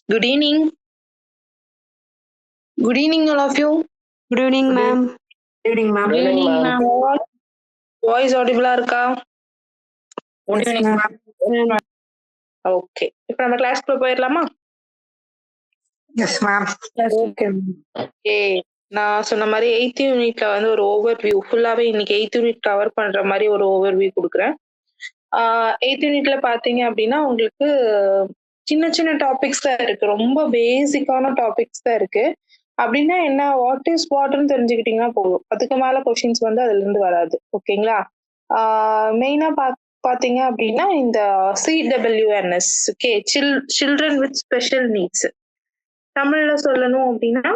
Good evening. Good evening, all of you. Good evening, ma'am. Good evening, ma'am. Good evening, ma'am. Voice audible இருக்கா? Good Yes, evening, ma'am. ma'am. Okay. இப்போ நம்ம கிளாஸ்க்குள்ள போயிடலாமா? Yes, ma'am. Okay. Okay. நான் சொன்ன மாதிரி 8th யூனிட்ல வந்து ஒரு ஓவர்வியூ ஃபுல்லாவே இன்னைக்கு 8th யூனிட் கவர் பண்ற மாதிரி ஒரு ஓவர்வியூ கொடுக்குறேன். 8th யூனிட்ல பாத்தீங்க அப்படின்னா உங்களுக்கு சின்ன சின்ன டாபிக்ஸ் தான் இருக்கு. ரொம்ப பேசிக்கான டாபிக்ஸ் தான் இருக்கு. அப்படின்னா என்ன, வாட் இஸ் வாட்னு தெரிஞ்சுக்கிட்டீங்கன்னா போதும். அதுக்கு மேல கொஸ்டின்ஸ் வந்து அதுல இருந்து வராது. ஓகேங்களா? மெயினா பாத்தீங்க அப்படின்னா இந்த CWNS, okay, children with special needs, தமிழ்ல சொல்லணும் அப்படின்னா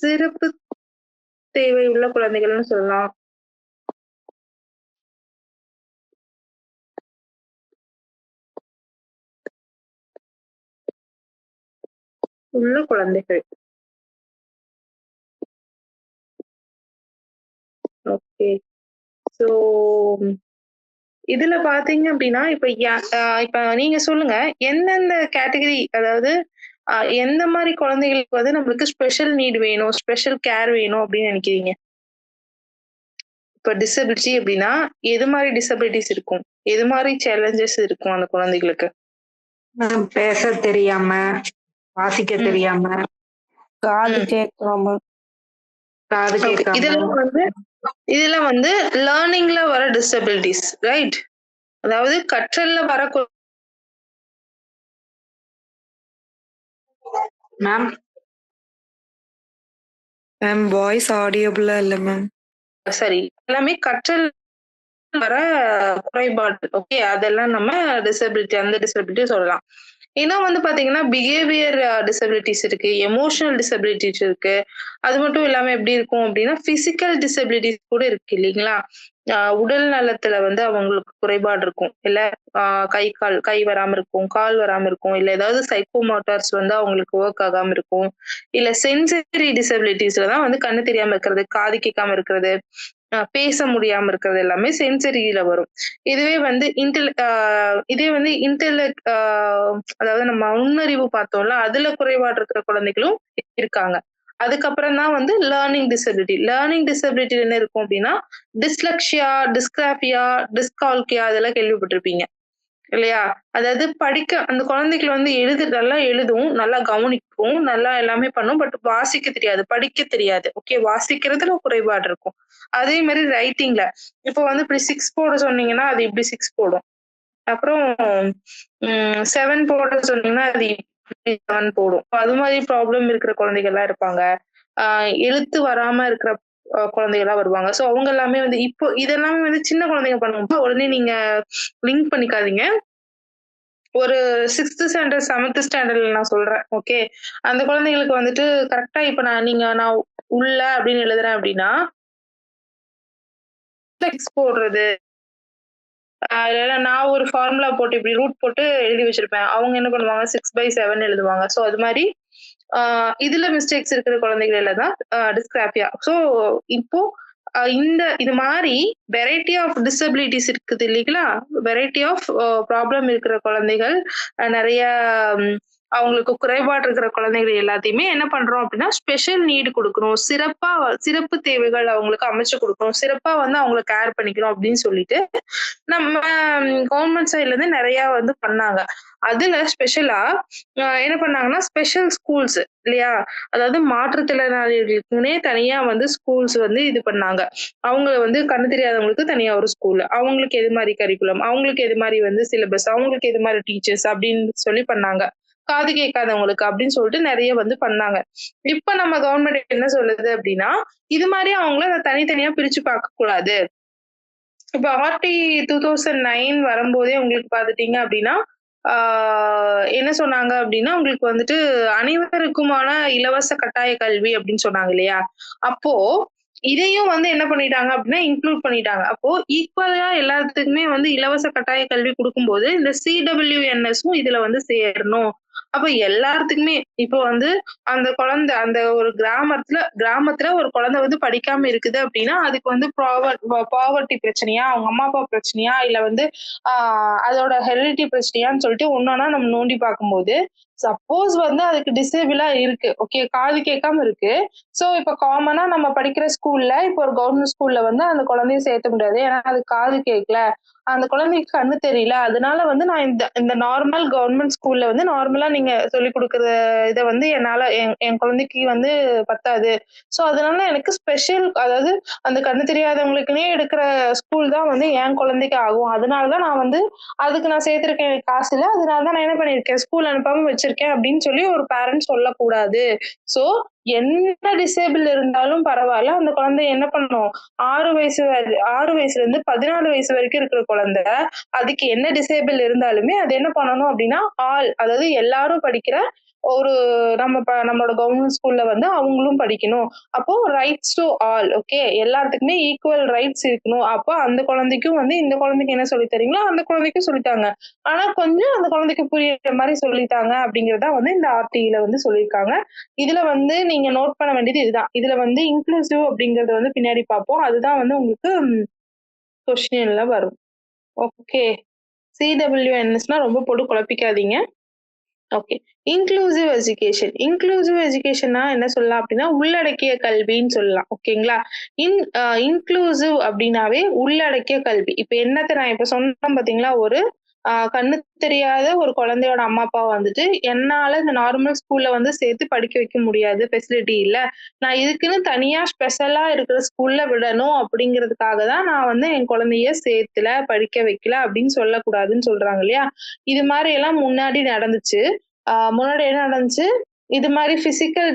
சிறப்பு தேவை உள்ள குழந்தைகள்னு சொல்லலாம். உள்ள குழந்தைகள். ஓகே. ஸோ இதுல பாத்தீங்க அப்படின்னா இப்ப நீங்க சொல்லுங்க, எந்தெந்த கேட்டகரி, அதாவது எந்த மாதிரி குழந்தைகளுக்கு வந்து நம்மளுக்கு ஸ்பெஷல் நீட் வேணும், ஸ்பெஷல் கேர் வேணும் அப்படின்னு நினைக்கிறீங்க? இப்ப டிசபிலிட்டி அப்படின்னா எது மாதிரி டிசபிலிட்டிஸ் இருக்கும், எது மாதிரி சேலஞ்சஸ் இருக்கும் அந்த குழந்தைகளுக்கு? பேச தெரியாம, வாசிக்க தெரியாம, காது கேட்காம, காது கேட்காம, இதுல வந்து லேர்னிங்ல வர டிசபிலிட்டிஸ், ரைட்? அதாவது கற்றல்ல வர மேம் வாய்ஸ் ஆடியபிளா இல்ல மேம். சரி, எல்லாமே கற்றல் வர குறைபாடு. ஓகே, அதெல்லாம் நம்ம டிசபிலிட்டி, அந்த டிசபிலிட்டி சொல்லலாம். இன்னும் வந்து பாத்தீங்கன்னா பிஹேவியர் டிசபிலிட்டிஸ் இருக்கு, எமோஷனல் டிசபிலிட்டிஸ் இருக்கு. அது மட்டும் இல்லாம எப்படி இருக்கும் அப்படின்னா பிசிக்கல் டிசபிலிட்டிஸ் கூட இருக்கு இல்லைங்களா? உடல் நலத்துல வந்து அவங்களுக்கு குறைபாடு இருக்கும். இல்ல கை வராம இருக்கும், கால் வராம இருக்கும், இல்ல ஏதாவது சைக்கோமோட்டார்ஸ் வந்து அவங்களுக்கு ஒர்க் ஆகாம இருக்கும். இல்ல சென்சரி டிசபிலிட்டிஸ்ல தான் வந்து கண்ணு தெரியாம இருக்கிறது, காது கேட்காம இருக்கிறது, பேச முடியாம இருக்கிறது எல்லாமே சென்சரியில வரும். இதுவே வந்து இன்டெலெக்ட், அதாவது நம்ம நுண்ணறிவு பார்த்தோம்ல, அதுல குறைபாடு இருக்கிற குழந்தைகளும் இருக்காங்க. அதுக்கப்புறம் தான் வந்து லேர்னிங் டிசபிலிட்டி என்ன இருக்கும் அப்படின்னா டிஸ்லக்ஷியா, டிஸ்கிராபியா, டிஸ்கால்கியா, அதெல்லாம் கேள்விப்பட்டிருப்பீங்க இல்லையா? அதாவது அந்த குழந்தைகள் வந்து நல்லா எழுதும், நல்லா கவனிக்கும், நல்லா எல்லாமே பண்ணும். பட் வாசிக்க தெரியாது, படிக்க தெரியாது. ஓகே, வாசிக்கிறதுல குறைபாடு இருக்கும். அதே மாதிரி ரைட்டிங்ல இப்போ வந்து இப்படி 6 போட சொன்னீங்கன்னா அது இப்படி 6 போடும். அப்புறம் 7 போட சொன்னீங்கன்னா அது இப்படி 7 போடும். அது மாதிரி ப்ராப்ளம் இருக்கிற குழந்தைகள் எல்லாம் இருப்பாங்க. எழுத்து வராம இருக்கிற குழந்தைகளா வருவாங்க. சோ அவங்க எல்லாமே வந்து இப்போ இதெல்லாமே வந்து சின்ன குழந்தைங்க பண்ணும்போது உடனே நீங்க லிங்க் பண்ணிக்காதீங்க. ஒரு 6th ஸ்டாண்டர்ட் 7th ஸ்டாண்டர்ட்ல நான் சொல்றேன். ஓகே, அந்த குழந்தைகளுக்கு வந்துட்டு கரெக்டா இப்ப நான் உள்ள அப்படின்னு எழுதுறேன் அப்படின்னா போடுறது, நான் ஒரு ஃபார்முலா போட்டு இப்படி ரூட் போட்டு எழுதி வச்சிருப்பேன். அவங்க என்ன பண்ணுவாங்க 6/7 எழுதுவாங்க. சோ அது மாதிரி இதுல மிஸ்டேக்ஸ் இருக்கிற குழந்தைகள் தான் டிஸ்கிராபியா. சோ இப்போ இது மாதிரி வெரைட்டி ஆஃப் டிசபிலிட்டிஸ் இருக்குது இல்லைங்களா? வெரைட்டி ஆஃப் ப்ராப்ளம் இருக்கிற குழந்தைகள், நிறைய அவங்களுக்கு குறைபாடு இருக்கிற குழந்தைகள் எல்லாத்தையுமே என்ன பண்றோம் அப்படின்னா ஸ்பெஷல் நீடு கொடுக்கணும், சிறப்பு தேவைகள் அவங்களுக்கு அமைச்சு கொடுக்கணும், சிறப்பா வந்து அவங்களை கேர் பண்ணிக்கணும் அப்படின்னு சொல்லிட்டு நம்ம கவர்மெண்ட் சைட்ல இருந்து நிறைய வந்து பண்ணாங்க. அதுல ஸ்பெஷலா என்ன பண்ணாங்கன்னா ஸ்பெஷல் ஸ்கூல்ஸ் இல்லையா? அதாவது மாற்றுத்திறனாளிகளுக்குன்னே தனியா வந்து ஸ்கூல்ஸ் வந்து இது பண்ணாங்க. அவங்க வந்து கண்ணு தெரியாதவங்களுக்கு தனியா ஒரு ஸ்கூல், அவங்களுக்கு எது மாதிரி கரிக்குலம், அவங்களுக்கு எது மாதிரி வந்து சிலபஸ், அவங்களுக்கு எது மாதிரி டீச்சர்ஸ் அப்படின்னு சொல்லி பண்ணாங்க. காது கேட்காதவங்களுக்கு அப்படின்னு சொல்லிட்டு நிறைய வந்து பண்ணாங்க. இப்ப நம்ம கவர்மெண்ட் என்ன சொல்லுது அப்படின்னா இது மாதிரி அவங்கள தனித்தனியா பிரிச்சு பார்க்க கூடாது. இப்ப RT 2009 வரும்போதே உங்களுக்கு பாத்துட்டீங்க அப்படின்னா என்ன சொன்னாங்க அப்படின்னா உங்களுக்கு வந்துட்டு அனைவருக்குமான இலவச கட்டாய கல்வி அப்படின்னு சொன்னாங்க இல்லையா? அப்போ இதையும் வந்து என்ன பண்ணிட்டாங்க அப்படின்னா இன்க்ளூட் பண்ணிட்டாங்க. அப்போ ஈக்குவலா எல்லாத்துக்குமே வந்து இலவச கட்டாய கல்வி கொடுக்கும்போது இந்த CWNS இதுல வந்து சேரணும். அப்ப எல்லாத்துக்குமே இப்போ வந்து அந்த குழந்தை அந்த ஒரு கிராமத்துல ஒரு குழந்தை வந்து படிக்காம இருக்குது அப்படின்னா அதுக்கு வந்து பாவர்ட்டி பிரச்சனையா, அவங்க அம்மா அப்பா பிரச்சனையா, இல்ல வந்து அதோட ஹெரிடிட்டி பிரச்சனையான்னு சொல்லிட்டு ஒன்னொன்னா நம்ம நோண்டி பார்க்கும்போது சப்போஸ் வந்து அதுக்கு டிசேபிளா இருக்கு, ஓகே, காது கேட்காம இருக்கு. சோ இப்ப காமனா நம்ம படிக்கிற ஸ்கூல்ல, இப்போ ஒரு கவர்மெண்ட் ஸ்கூல்ல வந்து அந்த குழந்தைய சேர்த்த முடியாது. ஏன்னா அது காது கேட்கல, அந்த குழந்தைக்கு கண்ணு தெரியல. அதனால வந்து நான் இந்த இந்த நார்மல் கவர்மெண்ட் ஸ்கூல்ல வந்து நார்மலா நீங்க சொல்லிக் குடுக்குற இத வந்து என்னால என் குழந்தைக்கு வந்து பத்தாது. சோ அதனால எனக்கு ஸ்பெஷல், அதாவது அந்த கண்ணு தெரியாதவங்களுக்குன்னே எடுக்கிற ஸ்கூல் தான் வந்து என் குழந்தைக்கு ஆகும். அதனால தான் நான் வந்து அதுக்கு நான் சேர்த்திருக்கேன். எனக்கு காசு இல்ல. அதனால தான் நான் என்ன பண்ணியிருக்கேன், ஸ்கூல் அனுப்பாம வச்சிருக்கேன் அப்படின்னு சொல்லி ஒரு பேரண்ட் சொல்லக்கூடாது. சோ என்ன டிசேபிள் இருந்தாலும் பரவால்ல. அந்த குழந்தை என்ன பண்ணும்? 6 வயசுல இருந்து 14 வயசு வரைக்கும் இருக்கிற குழந்தை, அதுக்கு என்ன டிசேபிள் இருந்தாலுமே அது என்ன பண்ணணும் அப்படின்னா, அதாவது எல்லாரும் படிக்கிற ஒரு நம்மளோட கவர்மெண்ட் ஸ்கூல்ல வந்து அவங்களும் படிக்கணும். அப்போ ரைட்ஸ் டூ ஆல், ஓகே, எல்லாத்துக்குமே ஈக்குவல் ரைட்ஸ் இருக்கணும். அப்போ அந்த குழந்தைக்கும் வந்து இந்த குழந்தைக்கு என்ன சொல்லி தரீங்களோ அந்த குழந்தைக்கும் சொல்லித்தாங்க. ஆனா கொஞ்சம் அந்த குழந்தைக்கு புரியுற மாதிரி சொல்லித்தாங்க அப்படிங்கறத வந்து இந்த ஆர்டில வந்து சொல்லியிருக்காங்க. இதுல வந்து நீங்க நோட் பண்ண வேண்டியது இதுதான். இதுல வந்து இன்க்ளூசிவ் அப்படிங்கறத வந்து பின்னாடி பார்ப்போம். அதுதான் வந்து உங்களுக்கு கொஸ்டின்ல வரும். ஓகே. சிடபிள்யூஎன்எஸ்னா ரொம்ப போட்டு குழப்பிக்காதீங்க. ஓகே. இன்க்ளூசிவ் எஜுகேஷன்னா என்ன சொல்லலாம் அப்படின்னா, உள்ளடக்கிய கல்வின்னு சொல்லலாம். ஓகேங்களா? இன்க்ளூசிவ் அப்படின்னாவே உள்ளடக்கிய கல்வி. இப்ப என்னத்த நான் இப்ப சொன்னேன் பாத்தீங்களா, ஒரு கண்ணு தெரியாத ஒரு குழந்தையோட அம்மா அப்பா வந்துட்டு என்னால இந்த நார்மல் ஸ்கூல்ல வந்து சேர்த்து படிக்க வைக்க முடியாது, ஃபெசிலிட்டி இல்ல, நான் இதுக்குன்னு தனியா ஸ்பெஷலா இருக்கிற ஸ்கூல்ல விடணும் அப்படிங்கிறதுக்காக தான் நான் வந்து என் குழந்தைய சேர்த்துல படிக்க வைக்கல அப்படின்னு சொல்லக்கூடாதுன்னு சொல்றாங்க இல்லையா? இது மாதிரி எல்லாம் முன்னாடி நடந்துச்சு. முன்னாடி என்ன நடந்துச்சு, இது மாதிரி பிசிக்கல்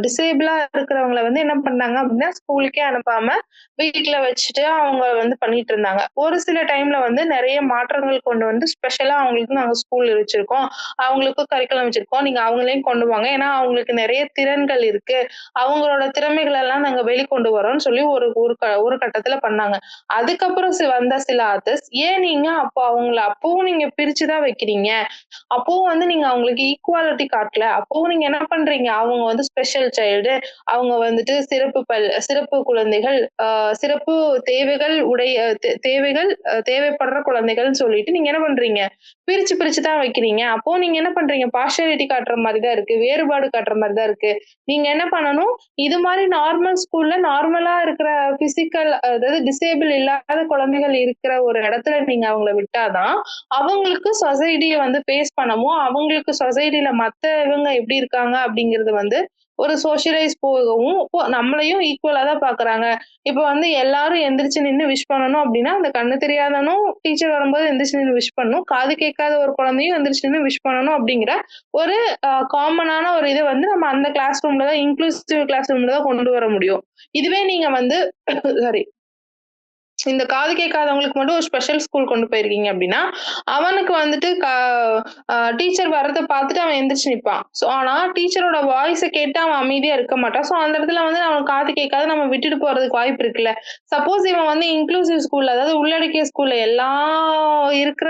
டிசேபிளா இருக்கிறவங்களை வந்து என்ன பண்ணாங்க அப்படின்னா ஸ்கூலுக்கே அனுப்பாம வீட்டுல வச்சுட்டு அவங்க வந்து பண்ணிட்டு இருந்தாங்க. ஒரு சில டைம்ல வந்து நிறைய மாற்றங்கள் கொண்டு வந்து ஸ்பெஷலா அவங்களுக்கு நாங்க ஸ்கூல் வச்சிருக்கோம், அவங்களுக்கும் கரிக்குலம் வச்சிருக்கோம், நீங்க அவங்களையும் கொண்டு வாங்க, ஏன்னா அவங்களுக்கு நிறைய திறன்கள் இருக்கு, அவங்களோட திறமைகள் எல்லாம் நாங்க வெளிக்கொண்டு வரோம்னு சொல்லி ஒரு கட்டத்துல பண்ணாங்க. அதுக்கப்புறம் வந்த சில ஆத்தர்ஸ், ஏன் நீங்க அப்பவும் நீங்க பிரிச்சுதான் வைக்கிறீங்க, அப்பவும் வந்து நீங்க அவங்களுக்கு ஈக்குவாலிட்டி காட்டல, அப்பவும் நீங்க என்ன பண்றீங்க, அவங்க வந்து ஸ்பெஷல் சைல்டு, அவங்க வந்துட்டு சிறப்பு குழந்தைகள், சிறப்பு தேவைகள் தேவைப்படுற குழந்தைகள்னு சொல்லிட்டு நீங்க என்ன பண்றீங்க, பிரிச்சு தான் வைக்கிறீங்க. அப்போ நீங்க என்ன பண்றீங்க, பார்ஷியாலிட்டி காட்டுற மாதிரிதான் இருக்கு, வேறுபாடு காட்டுற மாதிரிதான் இருக்கு. நீங்க என்ன பண்ணணும், இது மாதிரி நார்மல் ஸ்கூல்ல நார்மலா இருக்கிற பிசிக்கல், அதாவது டிசேபிள் இல்லாத குழந்தைகள் இருக்கிற ஒரு இடத்துல நீங்க அவங்கள விட்டாதான் அவங்களுக்கு சொசைட்டியை வந்து பேஸ் பண்ணவும், அவங்களுக்கு சொசைட்டில இவங்க எப்படி இருக்காங்க அப்படிங்கிறது வந்து ஒரு சோசியலைஸ் போகவும், நம்மளையும் ஈக்குவலா தான் பாக்குறாங்க. இப்ப வந்து எல்லாரும் எந்திரிச்சு நின்னு விஷ் பண்ணணும் அப்படின்னா, அந்த கண்ணு தெரியாதனும் டீச்சர் வரும்போது எந்திரிச்சு நின்னு விஷ் பண்ணணும், காது கேட்காத ஒரு குழந்தையும் எந்திரிச்சு நின்னு விஷ் பண்ணணும் அப்படிங்கிற ஒரு காமனான ஒரு இதை வந்து நம்ம அந்த கிளாஸ் ரூம்ல தான், இன்க்ளூசிவ் கிளாஸ் ரூம்ல தான் கொண்டு வர முடியும். இதுவே நீங்க வந்து சாரி, இந்த காது கேட்காதவங்களுக்கு மட்டும் ஒரு ஸ்பெஷல் ஸ்கூல் கொண்டு போயிருக்கீங்க அப்படின்னா, அவனுக்கு வந்துட்டு டீச்சர் வர்றதை பார்த்துட்டு அவன் எந்திரிச்சு நிற்பான். ஸோ ஆனா டீச்சரோட வாய்ஸை கேட்டு அவன் அமைதியா இருக்க மாட்டான். ஸோ அந்த இடத்துல வந்து அவன் காது கேட்காத நம்ம விட்டுட்டு போறதுக்கு வாய்ப்பு இருக்குல்ல. சப்போஸ் இவன் வந்து இன்க்ளூசிவ் ஸ்கூல்ல, அதாவது உள்ளடக்கிய ஸ்கூல்ல இருக்கிற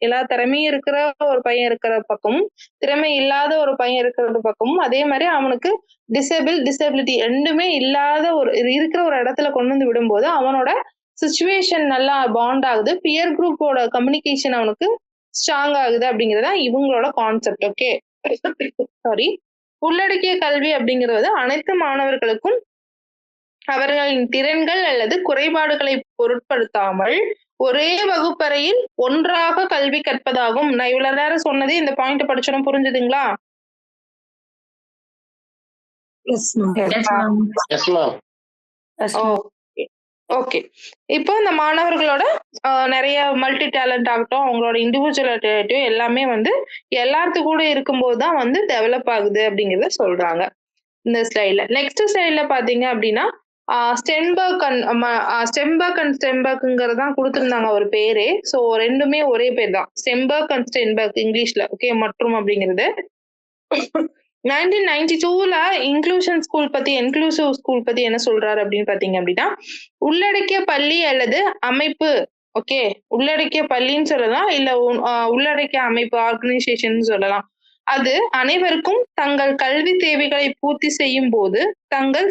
எல்லா திறமையும் இருக்கிற ஒரு பையன் இருக்கிற பக்கமும், திறமை இல்லாத ஒரு பையன் இருக்கிற பக்கமும், அதே மாதிரி அவனுக்கு டிசபிலிட்டி ரெண்டுமே இல்லாத இருக்கிற ஒரு இடத்துல கொண்டு வந்து விடும்போது அவனோட சிச்சுவேஷன் நல்லா பாண்ட் ஆகுது, பியர் குரூப்போட கம்யூனிகேஷன் அவனுக்கு ஸ்ட்ராங் ஆகுது அப்படிங்கறத இவங்களோட கான்செப்ட். Okay, sorry. உள்ளடக்கிய கல்வி அப்படிங்கிறது அனைத்து மாணவர்களுக்கும் அவர்களின் திறன்கள் அல்லது குறைபாடுகளை பொருட்படுத்தாமல் ஒரே வகுப்பறையில் ஒன்றாக கல்வி கற்பதாகும். நான் இவ்வளவு நேரம் சொன்னது இந்த பாயிண்ட் படிச்சோம், புரிஞ்சுதுங்களா? ஓகே. இப்போ இந்த மாணவர்களோட நிறைய மல்டி டேலண்ட் ஆகட்டும், அவங்களோட இண்டிவிஜுவல் எல்லாமே வந்து எல்லாத்து கூட இருக்கும்போது தான் வந்து டெவலப் ஆகுது அப்படிங்கறத சொல்றாங்க இந்த ஸ்லைட்ல. நெக்ஸ்ட் ஸ்லைட்ல பாத்தீங்க அப்படின்னா ஸ்டென்பர்க் அண்ட் ஸ்டென்பர்க்ங்கிறது தான் கொடுத்திருந்தாங்க ஒரு பேரே. ஸோ ரெண்டுமே ஒரே பேர் தான், ஸ்டென்பர்க் அண்ட் ஸ்டென்பர்க் இங்கிலீஷ்ல. ஓகே, மற்றும் அப்படிங்கிறது 1992ல இன்க்ளூசிவ் ஸ்கூல் பத்தி என்ன சொல்றாரு அப்படின்னு பாத்தீங்க அப்படின்னா, உள்ளடக்கிய பள்ளி அல்லது அமைப்பு. ஓகே, உள்ளடக்கிய பள்ளின்னு சொல்லலாம், இல்ல உள்ளடக்கிய அமைப்பு, ஆர்கனைசேஷன் சொல்லலாம். அது அனைவருக்கும் தங்கள் கல்வி தேவைகளை பூர்த்தி செய்யும் போது தங்கள்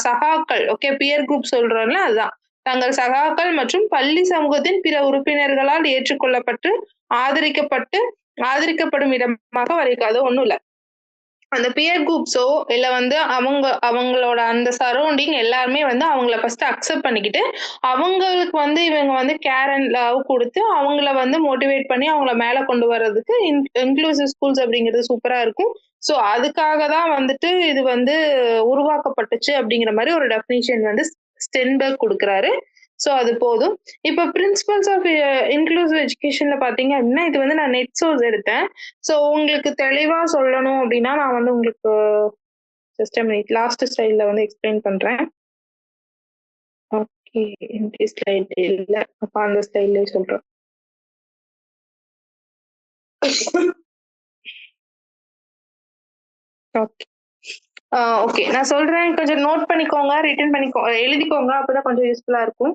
சகாக்கள் ஓகே பியர் குரூப் சொல்றோம்ல அதுதான் தங்கள் சகாக்கள் மற்றும் பள்ளி சமூகத்தின் பிற உறுப்பினர்களால் ஏற்றுக்கொள்ளப்பட்டு ஆதரிக்கப்பட்டு ஆதரிக்கப்படும் இடமாக வரைக்கும் அது ஒண்ணும் இல்ல அந்த பியர் குரூப்ஸோ இல்ல வந்து அவங்களோட அந்த சரௌண்டிங் எல்லாருமே வந்து அவங்கள ஃபர்ஸ்ட் அக்செப்ட் பண்ணிக்கிட்டு அவங்களுக்கு வந்து இவங்க வந்து கேர் அண்ட் லவ் கொடுத்து அவங்கள வந்து மோட்டிவேட் பண்ணி அவங்கள மேல கொண்டு வர்றதுக்கு இன்க்ளூசிவ் ஸ்கூல்ஸ் அப்படிங்கிறது சூப்பரா இருக்கும் ஸோ அதுக்காக தான் வந்துட்டு இது வந்து உருவாக்கப்பட்டுச்சு அப்படிங்கிற மாதிரி ஒரு டெஃபினிஷன் வந்து ஸ்டென்பர்க் கொடுக்குறாரு ஸோ அது போதும் இப்போ பிரின்சிபல்ஸ் ஆஃப் இன்க்ளூசிவ் எஜுகேஷன்ல பாத்தீங்க அப்படின்னா இது வந்து நான் நெட் சோர்ஸ் எடுத்தேன் ஸோ உங்களுக்கு தெளிவா சொல்லணும் அப்படின்னா நான் வந்து உங்களுக்கு ஜஸ்ட் மினிட் லாஸ்ட் ஸ்லைட்ல வந்து எக்ஸ்பிளைன் பண்றேன் ஓகே இந்த ஸ்லைட் இல்ல அப்ப அந்த ஸ்லைட்லயே சொல்றேன் ஓகே ஓகே நான் சொல்றேன் கொஞ்சம் நோட் பண்ணிக்கோங்க ரிட்டன் பண்ணிக்கோங்க எழுதிக்கோங்க அப்பதான் கொஞ்சம் யூஸ்ஃபுல்லா இருக்கும்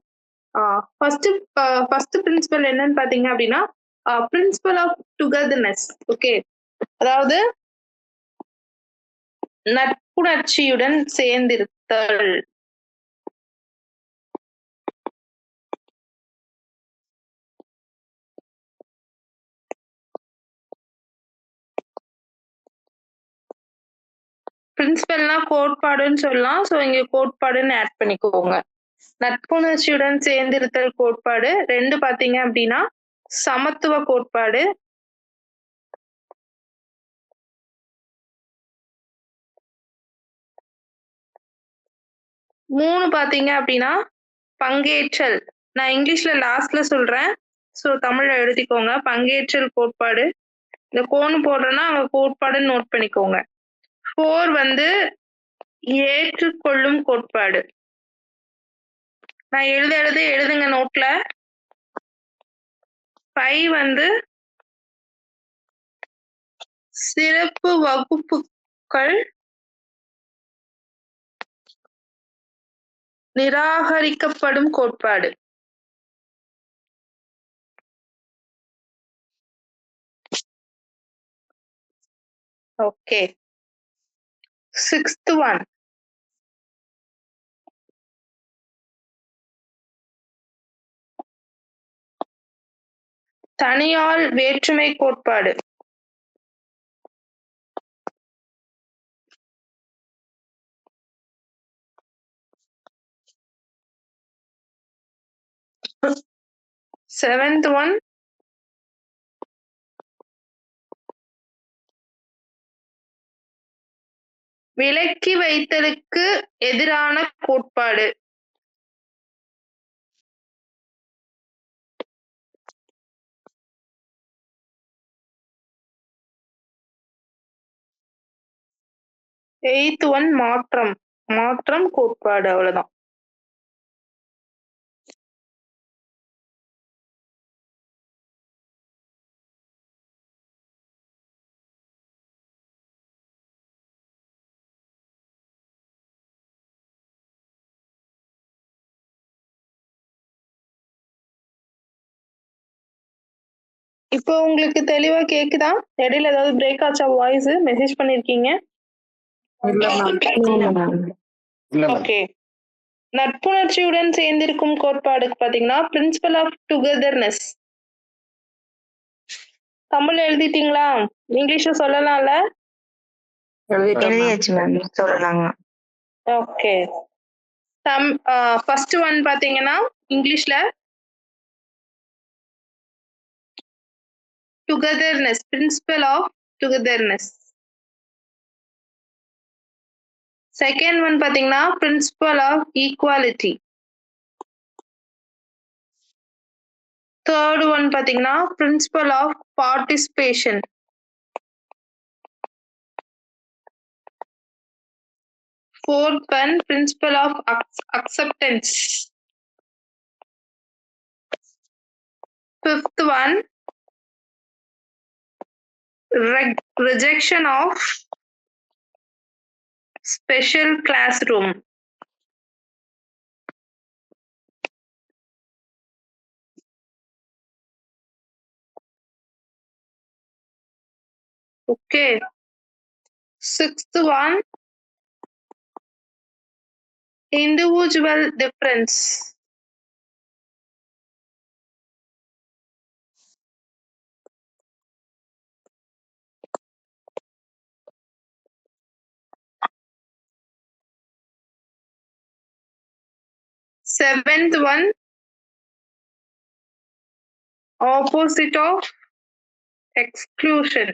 ஃபர்ஸ்ட் பிரின்சிபல் என்னன்னு பாத்தீங்க அப்படின்னா பிரின்சிபல் ஆஃப் டுகெதர்னஸ் ஓகே அதாவது நட்புணர்ச்சியுடன் சேர்ந்திருத்தல் பிரின்சிபல்னா கோட்பாடுன்னு சொல்லலாம் ஸோ இங்க கோட்பாடுன்னு ஆட் பண்ணிக்கோங்க நட்புணர்ச்சியுடன் சேர்ந்திருத்தல் கோட்பாடு 2 பாத்தீங்க அப்படின்னா சமத்துவ கோட்பாடு 3 பாத்தீங்க அப்படின்னா பங்கேற்றல் நான் இங்கிலீஷ்ல லாஸ்ட்ல சொல்றேன் ஸோ தமிழ்ல எழுதிக்கோங்க பங்கேற்றல் கோட்பாடு இந்த கோணு போடுறேன்னா அங்க கோட்பாடுன்னு நோட் பண்ணிக்கோங்க 4 வந்து ஏற்றுக்கொள்ளும் கோட்பாடு நான் எழுதுங்க நோட்ல 5 வந்து சிறப்பு வகுப்புகள் நிராகரிக்கப்படும் கோட்பாடு ஓகே 6th one தனியால் வேற்றுமை கோட்பாடு 7th one விலக்கி வைத்தலுக்கு எதிரான கோட்பாடு 8th one மாற்றம் கோட்பாடு அவ்வளவுதான் இப்போ உங்களுக்கு தெளிவா கேக்குதா இடையில ஏதாவது பிரேக் ஆச்சா வாய்ஸ் மெசேஜ் பண்ணிருக்கீங்க ஓகே நட்புணர்ச்சியுடன் சேர்ந்திருக்கும் கோட்பாடுக்கு பாத்தீங்கன்னா பிரின்சிபல் ஆஃப் டுகெதர்னஸ் தமிழ்ல எழுதிட்டீங்களா இங்கிலீஷ்ல சொல்லலாம்ல எழுதியாச்சு மேம் சொல்லலாங்க ஓகே ஃபர்ஸ்ட் ஒன் பாத்தீங்கன்னா இங்கிலீஷ்ல togetherness principle of togetherness second one பாத்தீங்கன்னா principle of equality third one பாத்தீங்கன்னா principle of participation fourth one principle of acceptance fifth one rejection of special classroom Okay. 6th one, individual difference. Seventh one, opposite of exclusion.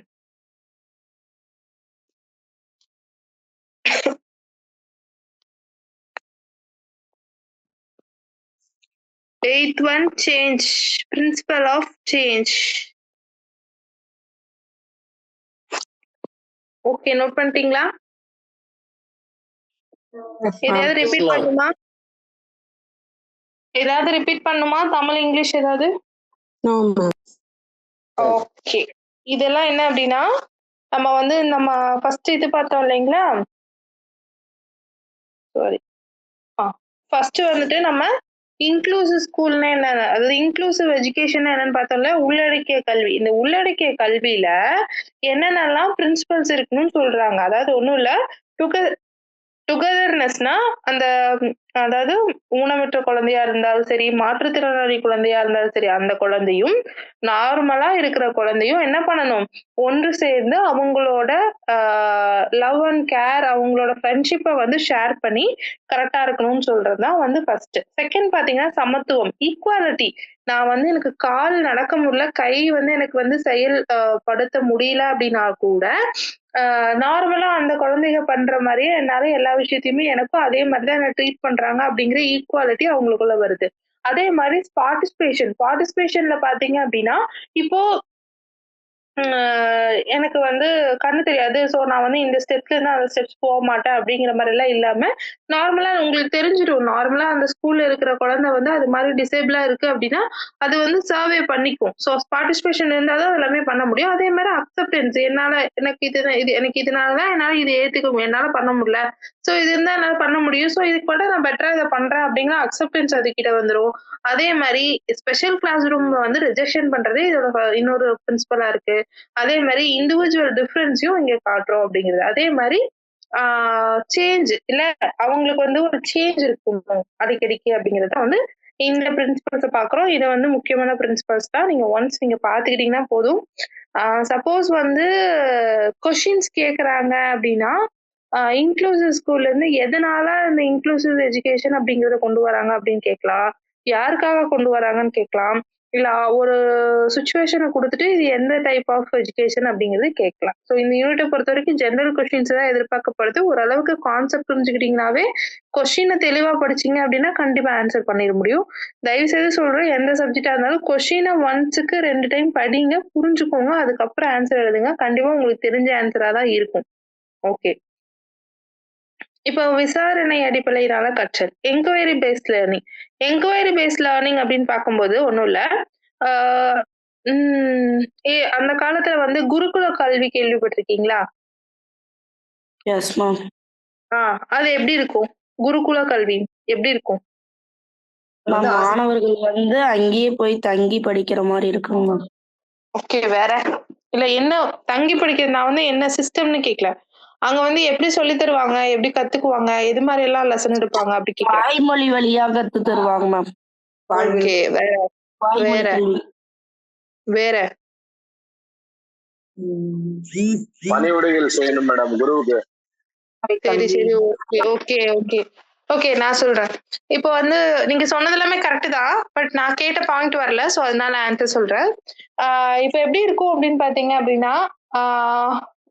Eighth one, change, principle of change. Okay, note பண்ணிட்டீங்களா? ஏதாவது repeat பண்ணுமா? ஏதாவது repeat பண்ணுமா? Tamil English ஏதாவது? No, ma'am. Okay. இதெல்லாம் என்ன அப்படின்னா நம்ம வந்து நம்ம ஃபர்ஸ்ட் இது பார்த்தோம் இல்லைங்களா? சாரி. ஃபர்ஸ்ட் வந்துட்டு நம்ம இன்க்ளூசிவ் ஸ்கூல்னா என்ன, அதாவது இன்க்ளூசிவ் எஜுகேஷன் என்னன்னு பார்த்தோம்ல, உள்ளடக்கிய கல்வி. இந்த உள்ளடக்கிய கல்வியில என்னென்னலாம் பிரின்சிபல்ஸ் இருக்குன்னு சொல்றாங்க. அதாவது ஒண்ணும் இல்ல, டுகெதர்னஸ்னா அந்த அதாவது ஊனமுற்ற குழந்தையா இருந்தாலும் சரி, மாற்றுத்திறனாளி குழந்தையா இருந்தாலும் சரி, அந்த குழந்தையும் நார்மலா இருக்கிற குழந்தையும் என்ன பண்ணணும், ஒன்று சேர்ந்து அவங்களோட லவ் அண்ட் கேர், அவங்களோட ஃப்ரெண்ட்ஷிப்பை வந்து ஷேர் பண்ணி கரெக்டா இருக்கணும்னு சொல்றதுதான் வந்து ஃபர்ஸ்ட். செகண்ட் பாத்தீங்கன்னா சமத்துவம், ஈக்குவாலிட்டி. நான் வந்து எனக்கு கால் நடக்க முடியல, கை வந்து எனக்கு வந்து செயல் படுத்த முடியல அப்படின்னா கூட நார்மலா அந்த குழந்தைங்க பண்ற மாதிரியே என்னால எல்லா விஷயத்தையுமே எனக்கும் அதே மாதிரிதான் என்ன ட்ரீட் பண்றாங்க அப்படிங்கிற ஈக்குவாலிட்டி அவங்களுக்குள்ள வருது. அதே மாதிரி பார்ட்டிசிபேஷன்ல பாத்தீங்க அப்படின்னா இப்போ எனக்கு வந்து கண்ணு தெரியாது, சோ நான் வந்து இந்த ஸ்டெப்ல இருந்து அந்த ஸ்டெப்ஸ் போக மாட்டேன் அப்படிங்கிற மாதிரி எல்லாம் இல்லாம நார்மலா உங்களுக்கு தெரிஞ்சிடும். நார்மலா அந்த ஸ்கூல்ல இருக்கிற குழந்தை வந்து அது மாதிரி டிசேபிளா இருக்கு அப்படின்னா அது வந்து சர்வே பண்ணிக்கும். ஸோ பார்ட்டிசிபேஷன் இருந்தாதான் எல்லாமே பண்ண முடியும். அதே மாதிரி அக்செப்டன்ஸ், என்னால எனக்கு இது எனக்கு இதனாலதான் என்னால இது ஏத்துக்க என்னால பண்ண முடியல, சோ இது இருந்தா என்னால பண்ண முடியும், சோ இதுக்கு கூட நான் பெட்டரா இதை பண்றேன் அப்படிங்கிற அக்செப்டன்ஸ் அது கிட்ட வந்துரும். அதே மாதிரி ஸ்பெஷல் கிளாஸ் ரூம் வந்து ரிஜெக்ஷன் பண்றது இதோட இன்னொரு பிரின்சிபலா இருக்கு. அதே மாதிரி இண்டிவிஜுவல் டிஃபரன்ஸையும் இங்க காட்டுறோம் அப்படிங்கிறது. அதே மாதிரி சேஞ்ச் இல்ல, அவங்களுக்கு வந்து ஒரு சேஞ்ச் இருக்கும் அடிக்கடிக்கு அப்படிங்கறத வந்து இந்த பிரின்சிபல்ஸ் பாக்குறோம். இது வந்து முக்கியமான பிரின்சிபல்ஸ் தான். நீங்க ஒன்ஸ் நீங்க பாத்துக்கிட்டீங்கன்னா போதும். சப்போஸ் வந்து கொஸ்டின்ஸ் கேக்குறாங்க அப்படின்னா இன்க்ளூசிவ் ஸ்கூல்ல இருந்து எதனால இந்த இன்க்ளூசிவ் எஜுகேஷன் அப்படிங்கறத கொண்டு வராங்க அப்படின்னு கேட்கலாம், யாருக்காக கொண்டு வராங்கன்னு கேட்கலாம், இல்ல ஒரு சுச்சுவேஷனை கொடுத்துட்டு இது எந்த டைப் ஆஃப் எஜுகேஷன் அப்படிங்கிறது கேட்கலாம். ஸோ இந்த யூனிட்டை பொறுத்த வரைக்கும் ஜெனரல் கொஸ்டின்ஸ் தான் எதிர்பார்க்கப்படுது. ஓரளவுக்கு கான்செப்ட் புரிஞ்சுக்கிட்டீங்கன்னாவே கொஸ்டினை தெளிவா படிச்சீங்க அப்படின்னா கண்டிப்பா ஆன்சர் பண்ணிட முடியும். தயவு செய்து சொல்றேன், எந்த சப்ஜெக்டா இருந்தாலும் கொஸ்டினை ஒன்ஸுக்கு 2 டைம் படிங்க, புரிஞ்சுக்கோங்க, அதுக்கப்புறம் ஆன்சர் எழுதுங்க. கண்டிப்பா உங்களுக்கு தெரிஞ்ச ஆன்சரா தான் இருக்கும். ஓகே. இப்போ விசாரணை அடிப்படையிலான கற்றல், enquiry paste learning. Enquiry paste learning அப்படின்னு பார்க்கும்போது ஒண்ணும் இல்ல, அந்த காலத்துல வந்து குருகுல கல்வி கேள்விப்பட்டிருக்கீங்களா? Yes ma'am. அது எப்படி இருக்கும்? குருகுல கல்வி எப்படி இருக்கும்? மாணவர்கள் வந்து அங்கேயே போய் தங்கி படிக்கிற மாதிரி இருக்குங்க. ஓகே, வேற இல்ல என்ன தங்கி படிக்கிறது, நான் வந்து என்ன சிஸ்டம்னு கேட்கல, அங்க வந்து எப்படி சொல்லி தருவாங்க, எப்படி கத்துக்குவாங்க, எது மாதிரி எல்லாம் லெசன் எடுப்பாங்க அப்படி கேட்கல. வாய்மொழி வழியா கத்து தருவாங்க மேம். ஓகே, வேற வேற வேற பணிவிடைகள் செய்யணும் மேடம் குருவுக்கு. சரி சரி, ஓகே ஓகே ஓகே ஓகே, நான் சொல்றேன். இப்போ வந்து நீங்க சொன்னது எல்லாமே கரெக்ட் தான், பட் நான் கேட்ட பாயிண்ட் வரல, சோ அதனால ஆன்சர் சொல்றேன். இப்போ எப்படி இருக்கும் அப்படின்னு பாத்தீங்க அப்படின்னா